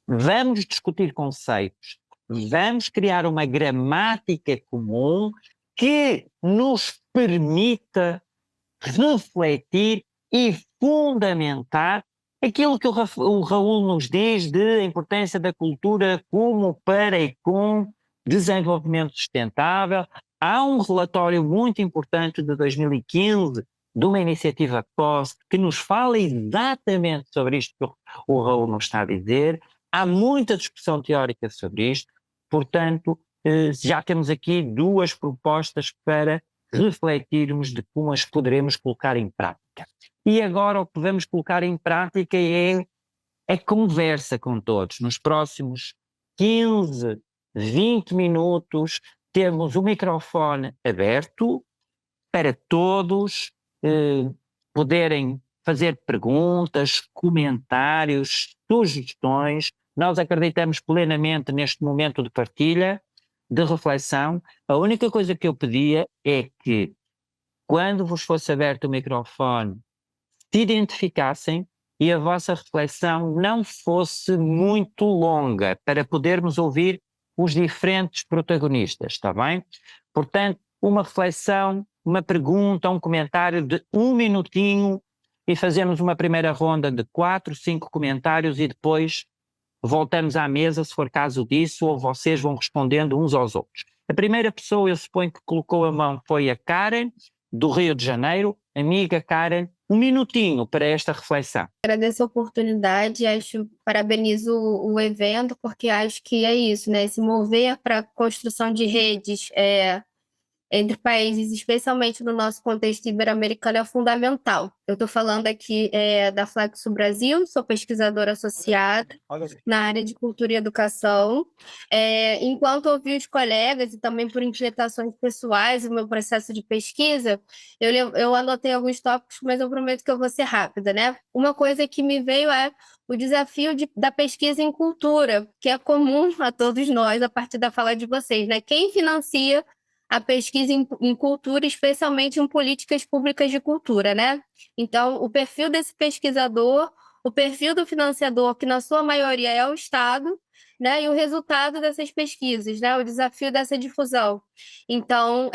vamos discutir conceitos, vamos criar uma gramática comum que nos permita refletir e fundamentar aquilo que o Raul nos diz de a importância da cultura como para e com desenvolvimento sustentável. Há um relatório muito importante de 2015 de uma iniciativa COST que nos fala exatamente sobre isto que o Raul nos está a dizer. Há muita discussão teórica sobre isto, portanto, já temos aqui duas propostas para refletirmos de como as poderemos colocar em prática. E agora o que vamos colocar em prática é a conversa com todos. Nos próximos 15, 20 minutos, temos o microfone aberto para todos poderem fazer perguntas, comentários, sugestões. Nós acreditamos plenamente neste momento de partilha, de reflexão. A única coisa que eu pedia é que, quando vos fosse aberto o microfone, se identificassem e a vossa reflexão não fosse muito longa, para podermos ouvir os diferentes protagonistas, está bem? Portanto, uma reflexão, uma pergunta, um comentário de 1 minutinho e fazemos uma primeira ronda de 4, 5 comentários e depois voltamos à mesa, se for caso disso, ou vocês vão respondendo uns aos outros. A primeira pessoa, eu suponho que colocou a mão, foi a Karen, do Rio de Janeiro. Amiga Karen, 1 minutinho para esta reflexão. Agradeço a oportunidade, parabenizo o evento, porque acho que é isso, né? Se mover para a construção de redes entre países, especialmente no nosso contexto ibero-americano, é fundamental. Eu estou falando aqui da Flexo Brasil, sou pesquisadora associada na área de cultura e educação. Enquanto ouvi os colegas e também por inquietações pessoais, o meu processo de pesquisa, eu anotei alguns tópicos, mas eu prometo que eu vou ser rápida, né? Uma coisa que me veio é o desafio da pesquisa em cultura, que é comum a todos nós, a partir da fala de vocês, né? Quem financia a pesquisa em cultura, especialmente em políticas públicas de cultura, né? Então, o perfil desse pesquisador, o perfil do financiador, que na sua maioria é o Estado, né? E o resultado dessas pesquisas, né? O desafio dessa difusão. Então,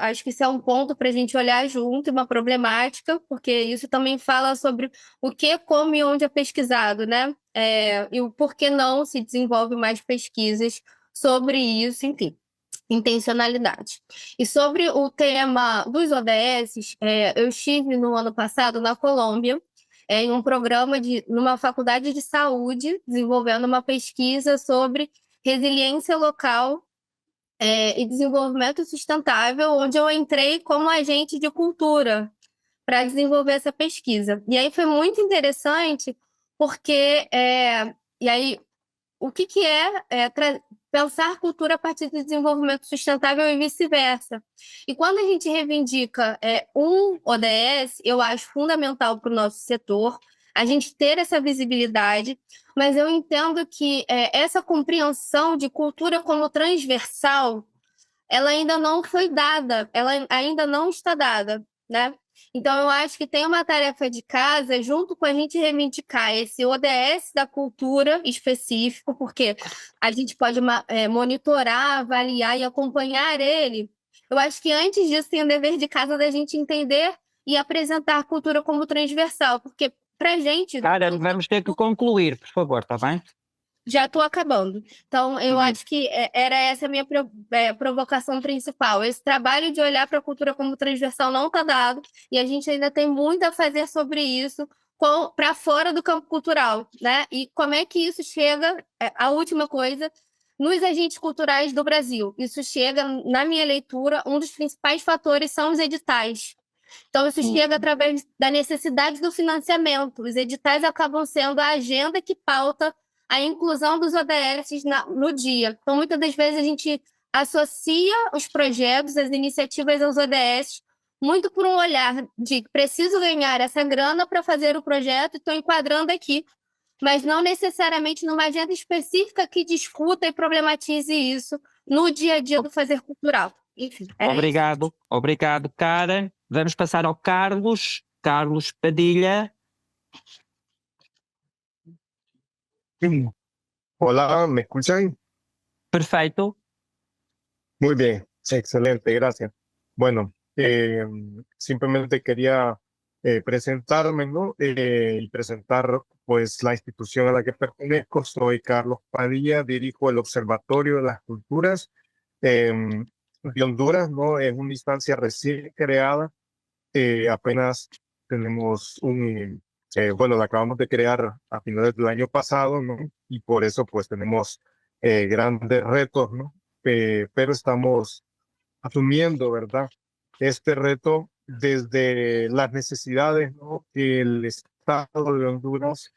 acho que isso é um ponto para a gente olhar junto, uma problemática, porque isso também fala sobre o que, como e onde é pesquisado, né? E o porquê não se desenvolve mais pesquisas sobre isso, enfim. Intencionalidade. E sobre o tema dos ODS, eu estive no ano passado na Colômbia, em um programa numa faculdade de saúde, desenvolvendo uma pesquisa sobre resiliência local e desenvolvimento sustentável, onde eu entrei como agente de cultura para desenvolver essa pesquisa. E aí foi muito interessante, porque e aí o que é pensar cultura a partir do desenvolvimento sustentável e vice-versa. E quando a gente reivindica um ODS, eu acho fundamental para o nosso setor a gente ter essa visibilidade, mas eu entendo que essa compreensão de cultura como transversal ela ainda não foi dada, ela ainda não está dada, né? Então, eu acho que tem uma tarefa de casa, junto com a gente reivindicar esse ODS da cultura específico, porque a gente pode monitorar, avaliar e acompanhar ele. Eu acho que antes disso tem o dever de casa da gente entender e apresentar a cultura como transversal, porque para a gente... Karen, vamos ter que concluir, por favor, está bem? Já estou acabando. Então, eu acho que era essa a minha provocação principal. Esse trabalho de olhar para a cultura como transversal não está dado, e a gente ainda tem muito a fazer sobre isso para fora do campo cultural, né? E como é que isso chega, a última coisa, nos agentes culturais do Brasil. Isso chega, na minha leitura, um dos principais fatores são os editais. Então, isso chega através da necessidade do financiamento. Os editais acabam sendo a agenda que pauta a inclusão dos ODS no dia. Então, muitas das vezes, a gente associa os projetos, as iniciativas aos ODS, muito por um olhar de preciso ganhar essa grana para fazer o projeto e estou enquadrando aqui, mas não necessariamente numa agenda específica que discuta e problematize isso no dia a dia do fazer cultural. Enfim, Obrigado, Karen. Vamos passar ao Carlos Padilha. Hola, ¿me escuchan? Perfeito. Muy bien, excelente, gracias. Bueno, simplemente quería presentarme, ¿no? Y presentar, pues, la institución a la que pertenezco. Soy Carlos Padilla, dirijo el Observatorio de las Culturas de Honduras, ¿no? Es una instancia recién creada. Apenas tenemos bueno, la acabamos de crear a finales del año pasado, ¿no? Y por eso pues tenemos grandes retos, ¿no? Pero estamos asumiendo, ¿verdad? Este reto desde las necesidades, ¿no? Que el Estado de Honduras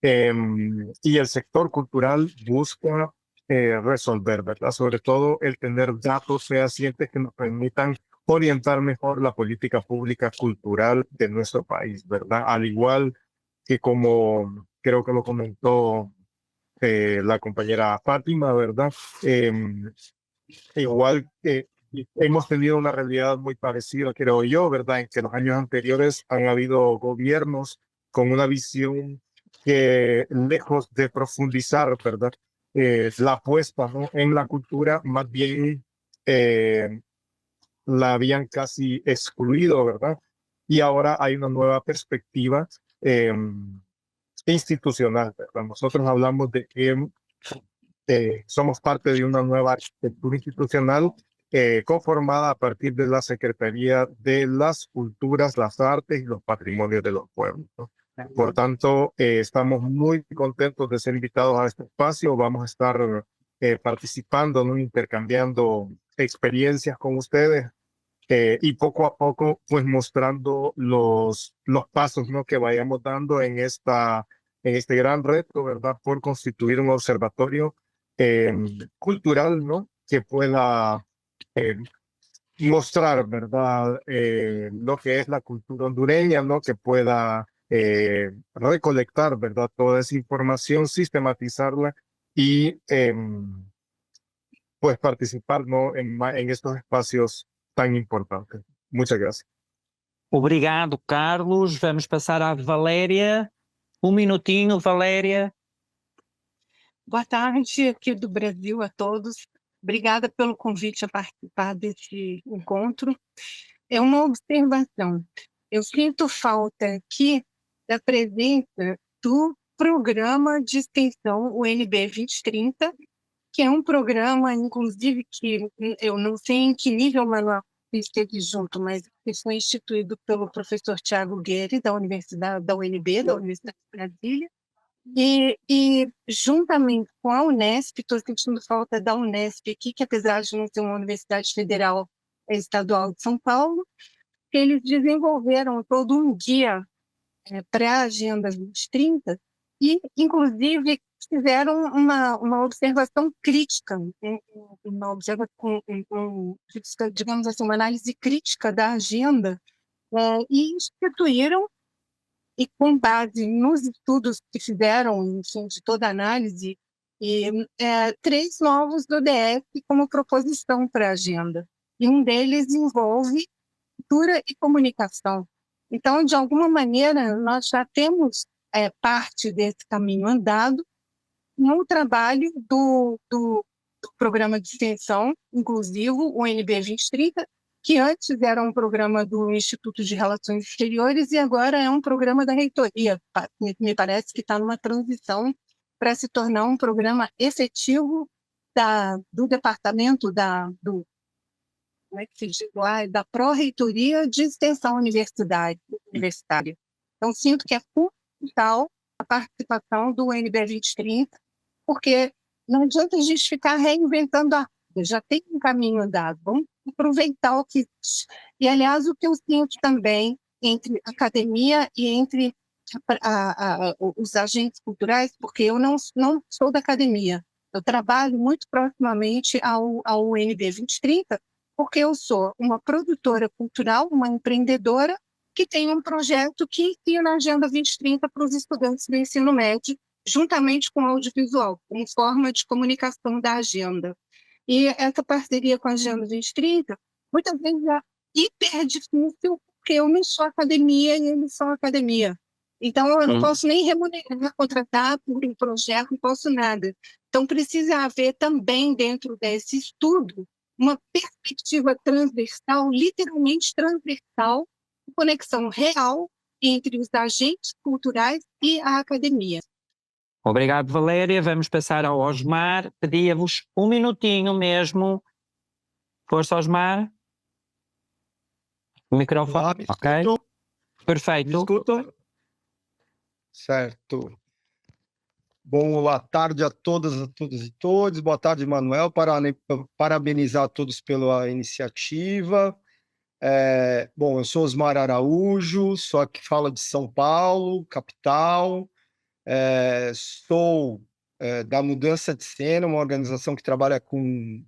y el sector cultural busca resolver, ¿verdad? Sobre todo el tener datos fehacientes que nos permitan orientar mejor la política pública cultural de nuestro país, ¿verdad? Al igual que como creo que lo comentó la compañera Fátima, ¿verdad? Igual que hemos tenido una realidad muy parecida, creo yo, ¿verdad? En que en los años anteriores han habido gobiernos con una visión que, lejos de profundizar, ¿verdad? La apuesta, ¿no? En la cultura, más bien la habían casi excluido, ¿verdad? Y ahora hay una nueva perspectiva institucional, ¿verdad? Nosotros hablamos de que somos parte de una nueva arquitectura institucional conformada a partir de la Secretaría de las Culturas, las Artes y los Patrimonios de los Pueblos, ¿no? Por tanto, estamos muy contentos de ser invitados a este espacio. Vamos a estar participando, ¿no? Intercambiando experiencias con ustedes y poco a poco, pues mostrando los pasos, ¿no? Que vayamos dando en este gran reto, ¿verdad? Por constituir un observatorio cultural, ¿no? Que pueda mostrar, ¿verdad? Lo que es la cultura hondureña, ¿no? Que pueda recolectar, ¿verdad? Toda esa información, sistematizarla y pues participar, ¿no? En estos espacios tan importantes. Muchas gracias. Obrigado, Carlos. Vamos passar à Valéria. Minutinho, Valéria. Boa tarde aqui do Brasil a todos. Obrigada pelo convite a participar desse encontro. É uma observação. Eu sinto falta aqui da presença do programa de extensão UNB 2030, que é um programa, inclusive, que eu não sei em que nível o Manuel esteve junto, mas que foi instituído pelo professor Tiago Guerri, da Universidade da UNB, da Universidade de Brasília, e juntamente com a Unesp, estou sentindo falta da Unesp aqui, que apesar de não ser uma universidade federal, é estadual de São Paulo, que eles desenvolveram todo um guia para a Agenda 2030 e, inclusive, fizeram uma observação crítica, digamos assim, uma análise crítica da agenda e instituíram, e com base nos estudos que fizeram, enfim, de toda a análise, E 3 novos do DF como proposição para a agenda. E um deles envolve cultura e comunicação. Então, de alguma maneira, nós já temos parte desse caminho andado no trabalho do programa de extensão inclusivo, o NB 2030, que antes era um programa do Instituto de Relações Exteriores e agora é um programa da reitoria. Me parece que está numa transição para se tornar um programa efetivo do departamento como é que se diz lá? Da Pró-Reitoria de Extensão Universitária. Então, sinto que é fundamental a participação do NB 2030, porque não adianta a gente ficar reinventando a roda, já tem um caminho andado, vamos aproveitar o que existe. E, aliás, o que eu sinto também entre a academia e entre os agentes culturais, porque eu não sou da academia, eu trabalho muito proximamente ao NB 2030, porque eu sou uma produtora cultural, uma empreendedora, que tem um projeto que ensina a Agenda 2030 para os estudantes do ensino médio, juntamente com o audiovisual, como forma de comunicação da agenda. E essa parceria com a Agenda 2030, muitas vezes é hiper difícil, porque eu não sou academia e eles são academia. Então, eu não posso nem remunerar, contratar por um projeto, não posso nada. Então, precisa haver também, dentro desse estudo, uma perspectiva transversal, literalmente transversal, conexão real entre os agentes culturais e a academia. Obrigado, Valéria. Vamos passar ao Osmar. Pedia-vos um minutinho mesmo. Força, Osmar. O microfone. Olá, me Ok. escutam? Perfeito. Me escutam? Certo. Boa tarde a todas, a todos e todos. Boa tarde, Manuel. Parabenizar a todos pela iniciativa. Bom, eu sou Osmar Araújo, sou aqui que fala de São Paulo, capital. Sou da Mudança de Cena, uma organização que trabalha com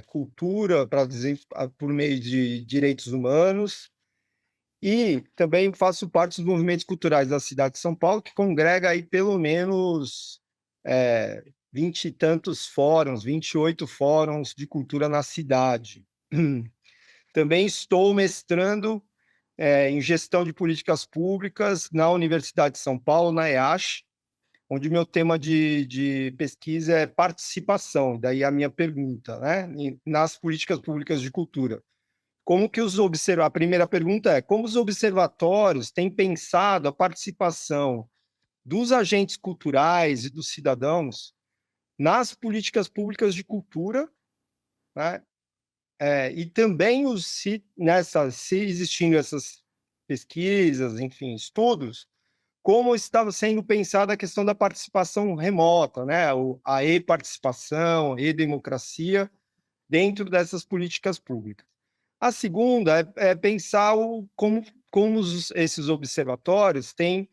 cultura por meio de direitos humanos. E também faço parte dos movimentos culturais da cidade de São Paulo, que congrega aí pelo menos 20 e tantos fóruns, 28 fóruns de cultura na cidade. Também estou mestrando em gestão de políticas públicas na Universidade de São Paulo, na EASH, onde meu tema de pesquisa é participação, daí a minha pergunta, né, nas políticas públicas de cultura. A primeira pergunta é: como os observatórios têm pensado a participação dos agentes culturais e dos cidadãos nas políticas públicas de cultura, né? E também se existindo essas pesquisas, enfim, estudos, como estava sendo pensada a questão da participação remota, né? A e-participação, e-democracia dentro dessas políticas públicas. A segunda é pensar como esses observatórios têm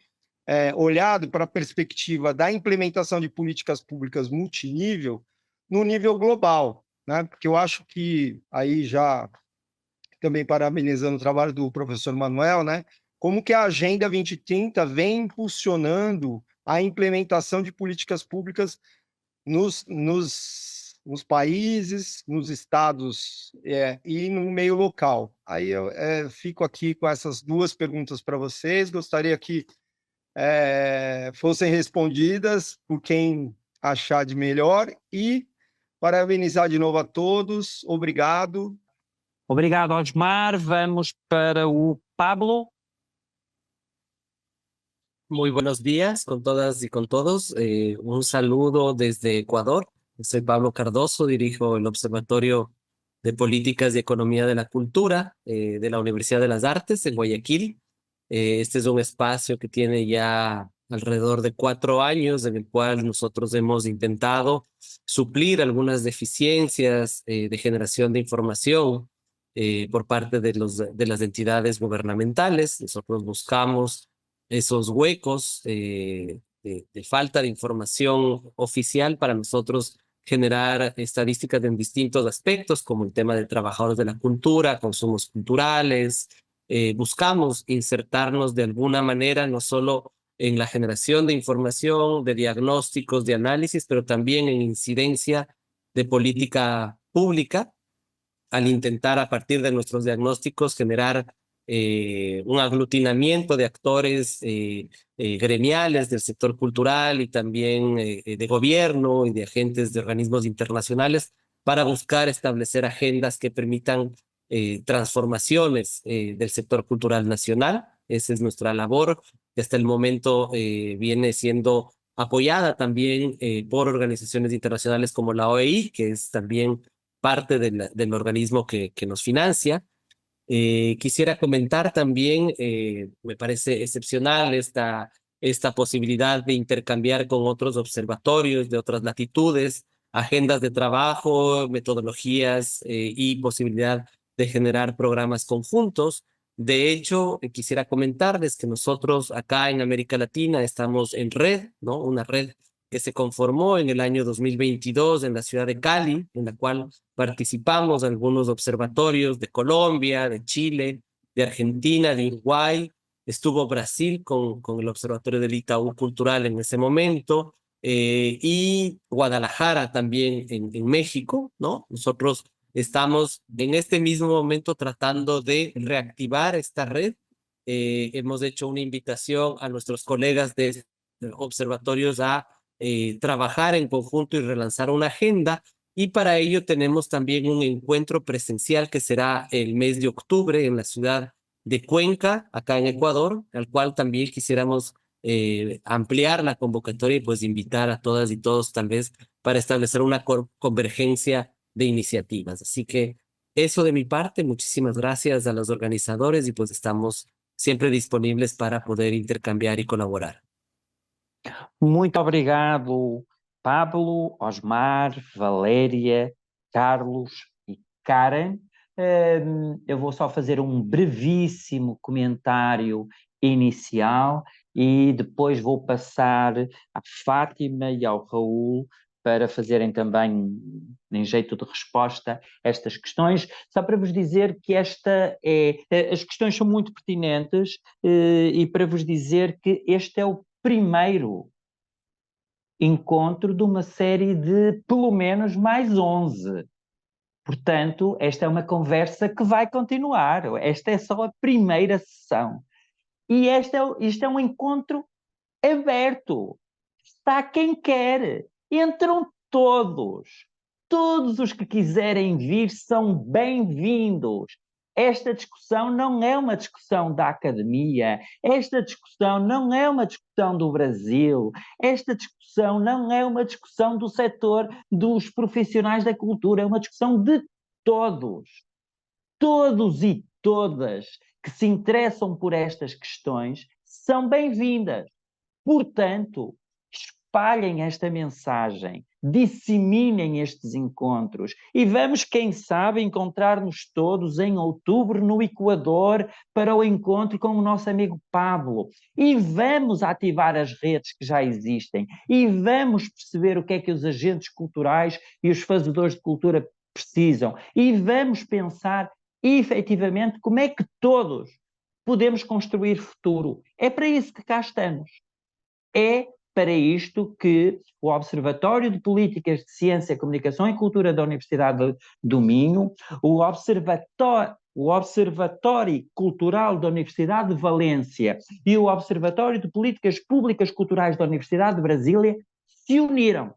olhado para a perspectiva da implementação de políticas públicas multinível no nível global, né? Porque eu acho que, aí já também parabenizando o trabalho do professor Manuel, né? Como que a Agenda 2030 vem impulsionando a implementação de políticas públicas nos países, nos estados e no meio local. Aí eu fico aqui com essas duas perguntas para vocês, gostaria que fossem respondidas por quem achar de melhor e parabenizar de novo a todos, obrigado. Obrigado, Osmar. Vamos para o Pablo. Muy buenos días con todas y con todos. Un saludo desde Ecuador. Soy Pablo Cardoso, dirijo el Observatorio de Políticas y Economía de la Cultura de la Universidad de las Artes en Guayaquil. Este es un espacio que tiene ya alrededor de 4 años, en el cual nosotros hemos intentado suplir algunas deficiencias de generación de información por parte de las entidades gubernamentales. Nosotros buscamos esos huecos de falta de información oficial para nosotros generar estadísticas en distintos aspectos, como el tema de trabajadores de la cultura, consumos culturales. Buscamos insertarnos de alguna manera, no solo en la generación de información, de diagnósticos, de análisis, pero también en incidencia de política pública, al intentar a partir de nuestros diagnósticos generar un aglutinamiento de actores gremiales del sector cultural y también de gobierno y de agentes de organismos internacionales para buscar establecer agendas que permitan transformaciones del sector cultural nacional. Esa es nuestra labor, que hasta el momento viene siendo apoyada también por organizaciones internacionales como la OEI, que es también parte del organismo que nos financia. Quisiera comentar también, me parece excepcional esta posibilidad de intercambiar con otros observatorios de otras latitudes, agendas de trabajo, metodologías y posibilidad de generar programas conjuntos. De hecho, quisiera comentarles que nosotros acá en América Latina estamos en red, ¿no? Una red que se conformó en el año 2022 en la ciudad de Cali, en la cual participamos algunos observatorios de Colombia, de Chile, de Argentina, de Uruguay. Estuvo Brasil con el Observatorio del Itaú Cultural en ese momento, y Guadalajara también en México, ¿no? Nosotros estamos en este mismo momento tratando de reactivar esta red. Hemos hecho una invitación a nuestros colegas de observatorios a trabajar en conjunto y relanzar una agenda. Y para ello tenemos también un encuentro presencial que será el mes de octubre en la ciudad de Cuenca, acá en Ecuador, al cual también quisiéramos ampliar la convocatoria y pues invitar a todas y todos tal vez para establecer una convergencia de iniciativas. Así que eso de mi parte, muchísimas gracias a los organizadores y pues estamos siempre disponibles para poder intercambiar y colaborar. Muito obrigado, Pablo, Osmar, Valéria, Carlos e Karen. Eu vou só fazer um brevíssimo comentário inicial e depois vou passar à Fátima e ao Raul para fazerem também, em jeito de resposta, estas questões. Só para vos dizer que as questões são muito pertinentes e para vos dizer que este é o primeiro encontro de uma série de pelo menos mais 11. Portanto, esta é uma conversa que vai continuar. Esta é só a primeira sessão. E isto é um encontro aberto. Está quem quer. Entram todos. Todos os que quiserem vir são bem-vindos. Esta discussão não é uma discussão da academia, esta discussão não é uma discussão do Brasil, esta discussão não é uma discussão do setor dos profissionais da cultura, é uma discussão de todos. Todos e todas que se interessam por estas questões são bem-vindas. Portanto, espalhem esta mensagem, disseminem estes encontros e vamos, quem sabe, encontrar-nos todos em outubro no Equador para o encontro com o nosso amigo Pablo. E vamos ativar as redes que já existem e vamos perceber o que é que os agentes culturais e os fazedores de cultura precisam e vamos pensar efetivamente como é que todos podemos construir futuro. É para isso que cá estamos. É para isto que o Observatório de Políticas de Ciência, Comunicação e Cultura da Universidade do Minho, o Observatório Cultural da Universidade de Valência e o Observatório de Políticas Públicas Culturais da Universidade de Brasília se uniram.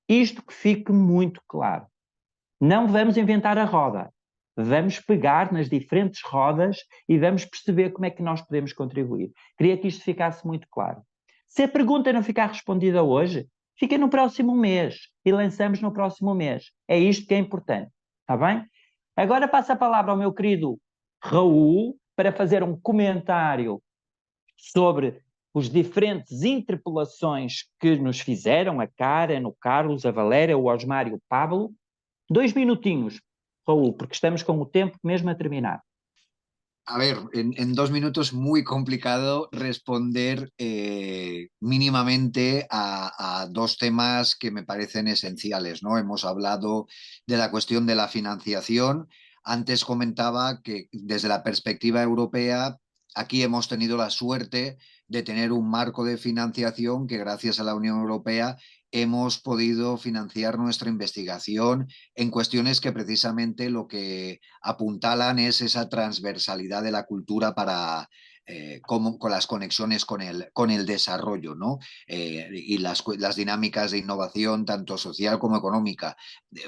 Isto que fique muito claro. Não vamos inventar a roda. Vamos pegar nas diferentes rodas e vamos perceber como é que nós podemos contribuir. Queria que isto ficasse muito claro. Se a pergunta não ficar respondida hoje, fica no próximo mês e lançamos no próximo mês. É isto que é importante, está bem? Agora passo a palavra ao meu querido Raul para fazer um comentário sobre os diferentes interpelações que nos fizeram, a Karen, o Carlos, a Valéria, o Osmar e o Pablo. 2 minutinhos, Raúl, porque estamos con el tiempo mesmo a terminar. A ver, en 2 minutos muy complicado responder mínimamente a 2 temas que me parecen esenciales, ¿no? Hemos hablado de la cuestión de la financiación. Antes comentaba que desde la perspectiva europea aquí hemos tenido la suerte de tener un marco de financiación que gracias a la Unión Europea hemos podido financiar nuestra investigación en cuestiones que precisamente lo que apuntalan es esa transversalidad de la cultura para con las conexiones con el desarrollo, ¿no? Y las dinámicas de innovación tanto social como económica.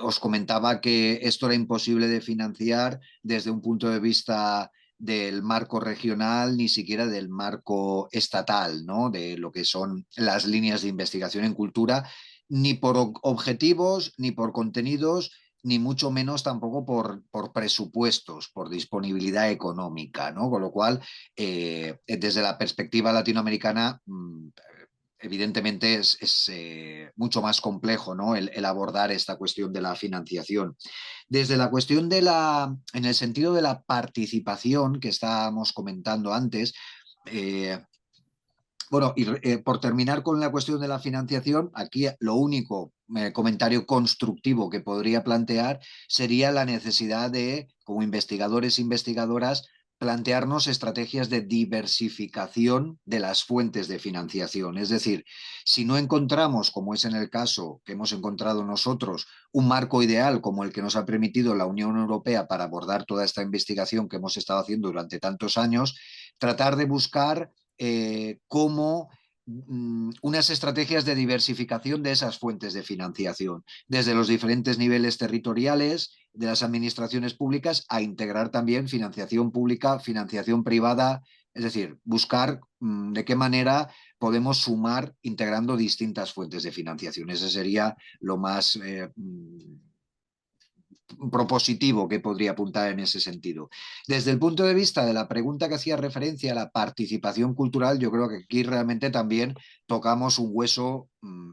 Os comentaba que esto era imposible de financiar desde un punto de vista del marco regional, ni siquiera del marco estatal, ¿no? De lo que son las líneas de investigación en cultura, ni por objetivos, ni por contenidos, ni mucho menos tampoco por presupuestos, por disponibilidad económica, ¿no? Con lo cual, desde la perspectiva latinoamericana, evidentemente es mucho más complejo, ¿no? el abordar esta cuestión de la financiación. Desde la cuestión en el sentido de la participación que estábamos comentando antes, bueno, y por terminar con la cuestión de la financiación, aquí lo único comentario constructivo que podría plantear sería la necesidad de, como investigadores e investigadoras, plantearnos estrategias de diversificación de las fuentes de financiación. Es decir, si no encontramos, como es en el caso que hemos encontrado nosotros, un marco ideal como el que nos ha permitido la Unión Europea para abordar toda esta investigación que hemos estado haciendo durante tantos años, tratar de buscar cómo unas estrategias de diversificación de esas fuentes de financiación, desde los diferentes niveles territoriales de las administraciones públicas a integrar también financiación pública, financiación privada, es decir, buscar de qué manera podemos sumar integrando distintas fuentes de financiación. Ese sería lo más propositivo que podría apuntar en ese sentido. Desde el punto de vista de la pregunta que hacía referencia a la participación cultural, yo creo que aquí realmente también tocamos un hueso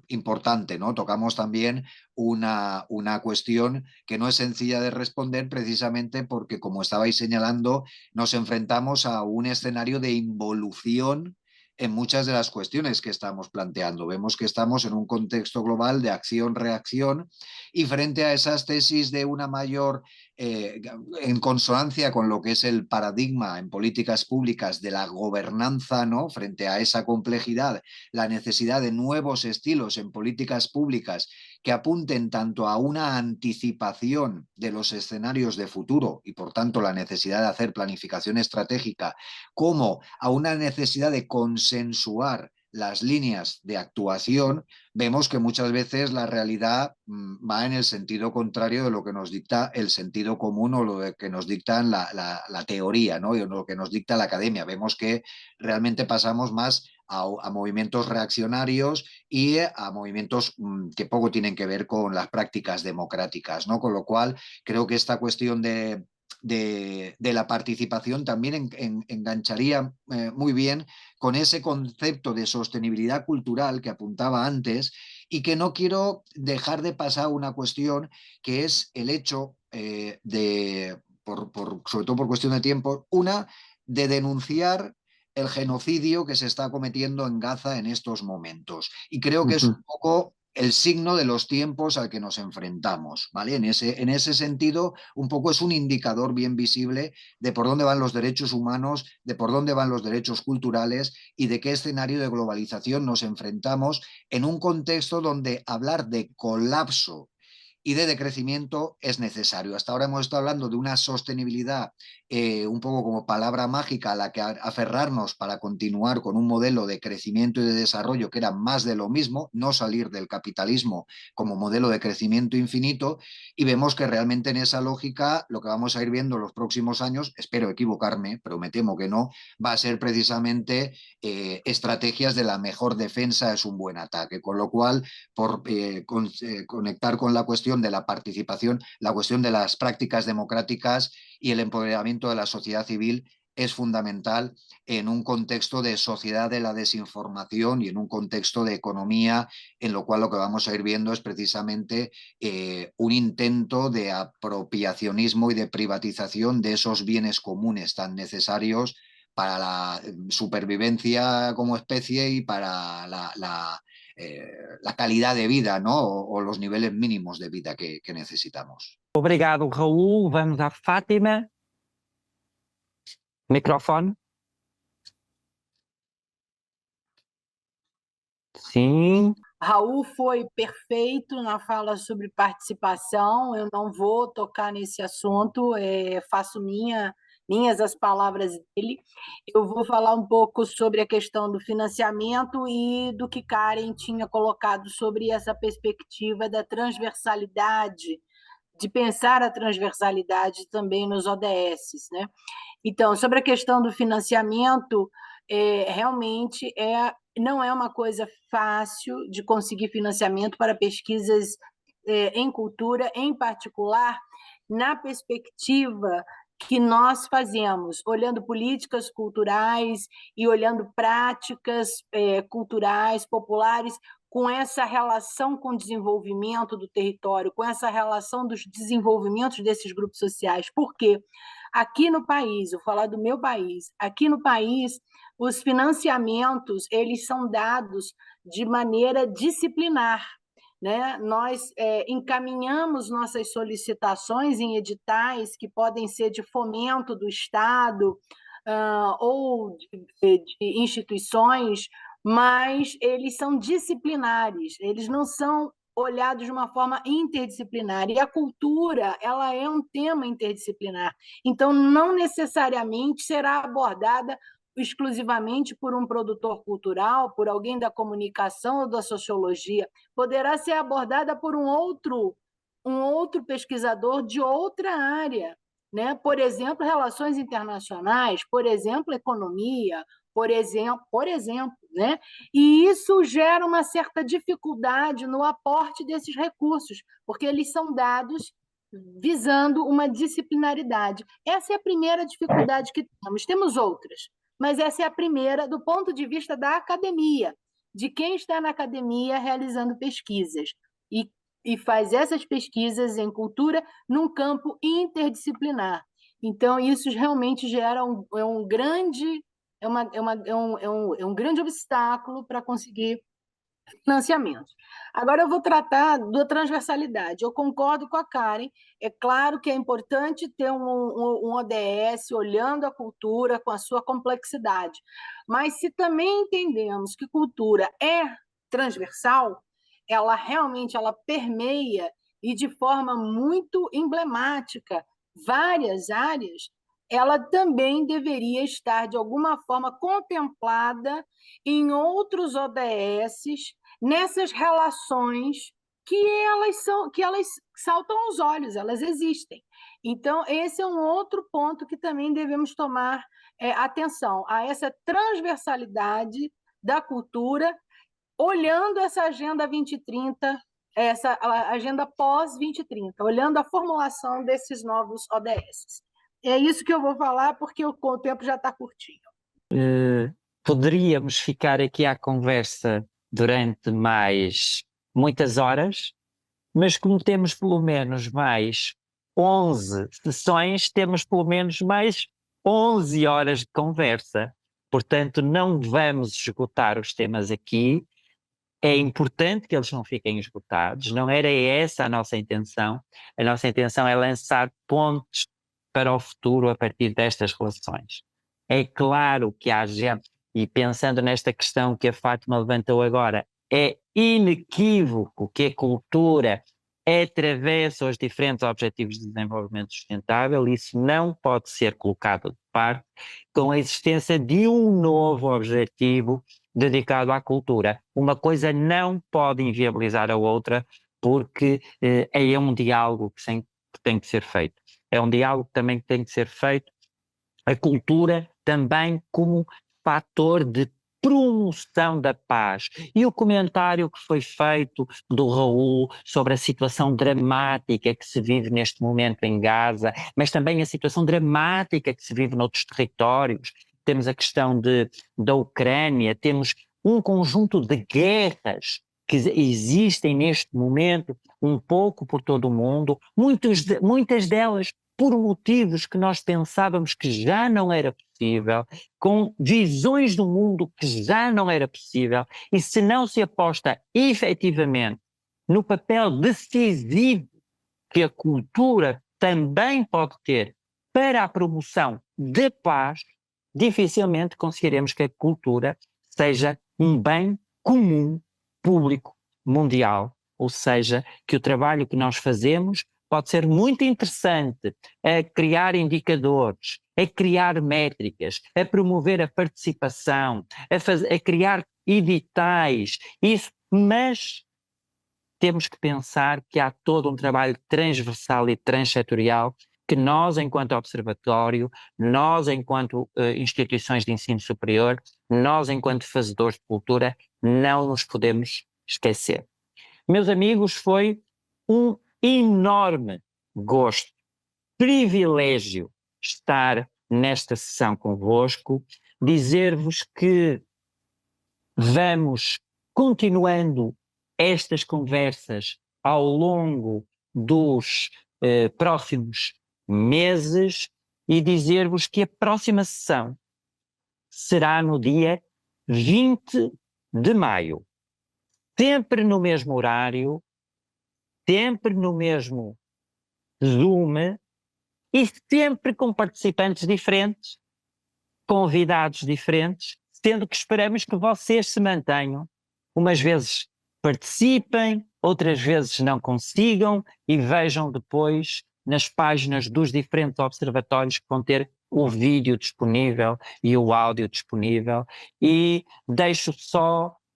importante, ¿no? Tocamos también una cuestión que no es sencilla de responder precisamente porque, como estabais señalando, nos enfrentamos a un escenario de involución en muchas de las cuestiones que estamos planteando. Vemos que estamos en un contexto global de acción-reacción y frente a esas tesis de una mayor, en consonancia con lo que es el paradigma en políticas públicas de la gobernanza, ¿no? Frente a esa complejidad, la necesidad de nuevos estilos en políticas públicas que apunten tanto a una anticipación de los escenarios de futuro y por tanto la necesidad de hacer planificación estratégica, como a una necesidad de consensuar las líneas de actuación, vemos que muchas veces la realidad va en el sentido contrario de lo que nos dicta el sentido común o lo que nos dicta la teoría, ¿no? Y lo que nos dicta la academia. Vemos que realmente pasamos más a movimientos reaccionarios y a movimientos que poco tienen que ver con las prácticas democráticas, ¿no? Con lo cual, creo que esta cuestión de la participación también engancharía muy bien con ese concepto de sostenibilidad cultural que apuntaba antes y que no quiero dejar de pasar una cuestión que es el hecho sobre todo por cuestión de tiempo, una de denunciar el genocidio que se está cometiendo en Gaza en estos momentos. Y creo que es un poco el signo de los tiempos al que nos enfrentamos, ¿vale? En ese sentido, un poco es un indicador bien visible de por dónde van los derechos humanos, de por dónde van los derechos culturales y de qué escenario de globalización nos enfrentamos en un contexto donde hablar de colapso y de decrecimiento es necesario. Hasta ahora hemos estado hablando de una sostenibilidad un poco como palabra mágica a la que aferrarnos para continuar con un modelo de crecimiento y de desarrollo que era más de lo mismo, no salir del capitalismo como modelo de crecimiento infinito, y vemos que realmente en esa lógica lo que vamos a ir viendo los próximos años, espero equivocarme, pero me temo que no, va a ser precisamente estrategias de la mejor defensa es un buen ataque, con lo cual por conectar con la cuestión de la participación, la cuestión de las prácticas democráticas y el empoderamiento de la sociedad civil es fundamental en un contexto de sociedad de la desinformación y en un contexto de economía en lo cual lo que vamos a ir viendo es precisamente un intento de apropiacionismo y de privatización de esos bienes comunes tan necesarios para la supervivencia como especie y para la calidad de vida, ¿no? O los niveles mínimos de vida que necesitamos. Obrigado, Raul. Vamos a Fátima. Micrófono. Sim. Raul foi perfeito na fala sobre participação, eu não vou tocar nesse assunto, faço minhas as palavras dele. Eu vou falar um pouco sobre a questão do financiamento e do que Karen tinha colocado sobre essa perspectiva da transversalidade, de pensar a transversalidade também nos ODSs, né? Então, sobre a questão do financiamento, realmente não é uma coisa fácil de conseguir financiamento para pesquisas em cultura, em particular, na perspectiva que nós fazemos, olhando políticas culturais e olhando práticas culturais, populares, com essa relação com o desenvolvimento do território, com essa relação dos desenvolvimentos desses grupos sociais. Por quê? Aqui no país, vou falar do meu país, aqui no país, os financiamentos, eles são dados de maneira disciplinar, né? Nós encaminhamos nossas solicitações em editais que podem ser de fomento do Estado ou de instituições, mas eles são disciplinares, eles não são olhados de uma forma interdisciplinar. E a cultura, ela é um tema interdisciplinar. Então, não necessariamente será abordada exclusivamente por um produtor cultural, por alguém da comunicação ou da sociologia, poderá ser abordada por um outro pesquisador de outra área, né? Por exemplo, relações internacionais, por exemplo, economia, por exemplo, né? E isso gera uma certa dificuldade no aporte desses recursos, porque eles são dados visando uma disciplinaridade. Essa é a primeira dificuldade que temos. Temos outras, mas essa é a primeira do ponto de vista da academia, de quem está na academia realizando pesquisas e faz essas pesquisas em cultura num campo interdisciplinar. Então, isso realmente gera um grande obstáculo para conseguir financiamento. Agora eu vou tratar da transversalidade. Eu concordo com a Karen, é claro que é importante ter um ODS olhando a cultura com a sua complexidade, mas se também entendemos que cultura é transversal, ela realmente permeia e de forma muito emblemática várias áreas, ela também deveria estar, de alguma forma, contemplada em outros ODSs, nessas relações que elas saltam aos olhos, elas existem. Então, esse é um outro ponto que também devemos tomar atenção, a essa transversalidade da cultura, olhando essa Agenda 2030, essa agenda pós-2030, olhando a formulação desses novos ODS. É isso que eu vou falar, porque o tempo já está curtinho. Poderíamos ficar aqui à conversa durante mais muitas horas, mas como temos pelo menos mais 11 sessões, temos pelo menos mais 11 horas de conversa. Portanto, não vamos esgotar os temas aqui. É importante que eles não fiquem esgotados, não era essa a nossa intenção. A nossa intenção é lançar pontes para o futuro a partir destas relações. É claro que há gente, e pensando nesta questão que a Fátima levantou agora, é inequívoco que a cultura atravessa os diferentes objetivos de desenvolvimento sustentável. Isso não pode ser colocado de parte com a existência de um novo objetivo dedicado à cultura. Uma coisa não pode inviabilizar a outra, porque é um diálogo que tem que ser feito. É um diálogo também que tem que ser feito. A cultura também como fator de promoção da paz. E o comentário que foi feito do Raul sobre a situação dramática que se vive neste momento em Gaza, mas também a situação dramática que se vive noutros territórios. Temos a questão da Ucrânia, temos um conjunto de guerras que existem neste momento um pouco por todo o mundo, muitas delas por motivos que nós pensávamos que já não era possível, com visões do mundo que já não era possível, e se não se aposta efetivamente no papel decisivo que a cultura também pode ter para a promoção da paz, dificilmente conseguiremos que a cultura seja um bem comum público mundial, ou seja, que o trabalho que nós fazemos pode ser muito interessante a criar indicadores, a criar métricas, a promover a participação, a criar editais, isso, mas temos que pensar que há todo um trabalho transversal e transsetorial que nós, enquanto observatório, nós, enquanto instituições de ensino superior, nós, enquanto fazedores de cultura, não nos podemos esquecer. Meus amigos, foi um enorme gosto, privilégio estar nesta sessão convosco, dizer-vos que vamos continuando estas conversas ao longo dos próximos meses e dizer-vos que a próxima sessão será no dia 20 de maio, sempre no mesmo horário, sempre no mesmo Zoom e sempre com participantes diferentes, convidados diferentes, sendo que esperamos que vocês se mantenham, umas vezes participem, outras vezes não consigam e vejam depois nas páginas dos diferentes observatórios que vão ter o vídeo disponível e o áudio disponível. E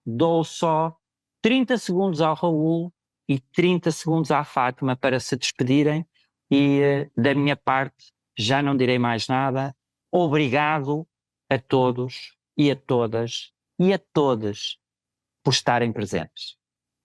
dou só 30 segundos ao Raul e 30 segundos à Fátima para se despedirem e da minha parte já não direi mais nada. Obrigado a todos e a todas e a todas por estarem presentes.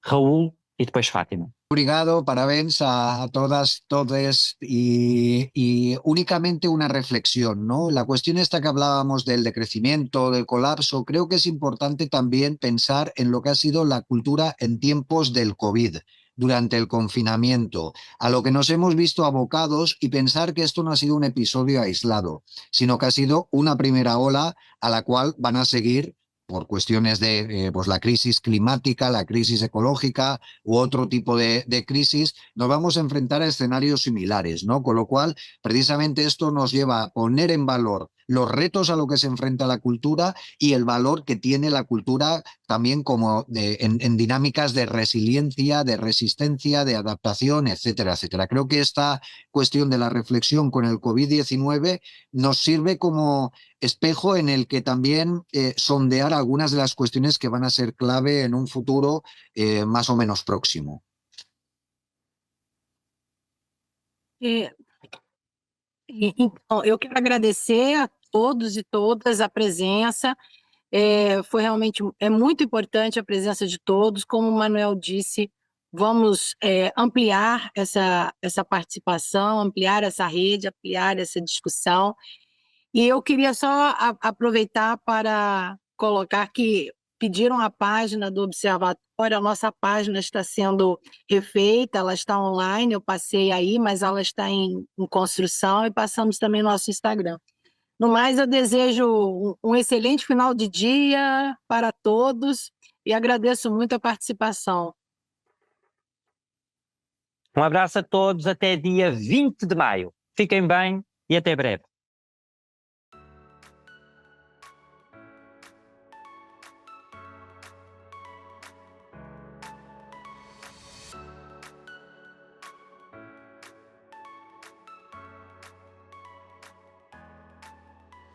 Raul e depois Fátima. Obrigado, parabéns a todas, todes y únicamente una reflexión, ¿no? La cuestión esta que hablábamos del decrecimiento, del colapso, creo que es importante también pensar en lo que ha sido la cultura en tiempos del COVID, durante el confinamiento, a lo que nos hemos visto abocados y pensar que esto no ha sido un episodio aislado, sino que ha sido una primera ola a la cual van a seguir por cuestiones de pues la crisis climática, la crisis ecológica u otro tipo de crisis, nos vamos a enfrentar a escenarios similares, ¿no? Con lo cual, precisamente esto nos lleva a poner en valor los retos a los que se enfrenta la cultura y el valor que tiene la cultura también como en dinámicas de resiliencia, de resistencia, de adaptación, etcétera, etcétera. Creo que esta cuestión de la reflexión con el COVID-19 nos sirve como espejo en el que también sondear algunas de las cuestiones que van a ser clave en un futuro más o menos próximo. Então, eu quero agradecer a todos e todas a presença. Foi realmente muito importante a presença de todos. Como o Manuel disse, vamos ampliar essa participação, ampliar essa rede, ampliar essa discussão. E eu queria só aproveitar para colocar que pediram a página do Observatório, a nossa página está sendo refeita, ela está online, eu passei aí, mas ela está em construção e passamos também no nosso Instagram. No mais, eu desejo um excelente final de dia para todos e agradeço muito a participação. Um abraço a todos, até dia 20 de maio. Fiquem bem e até breve.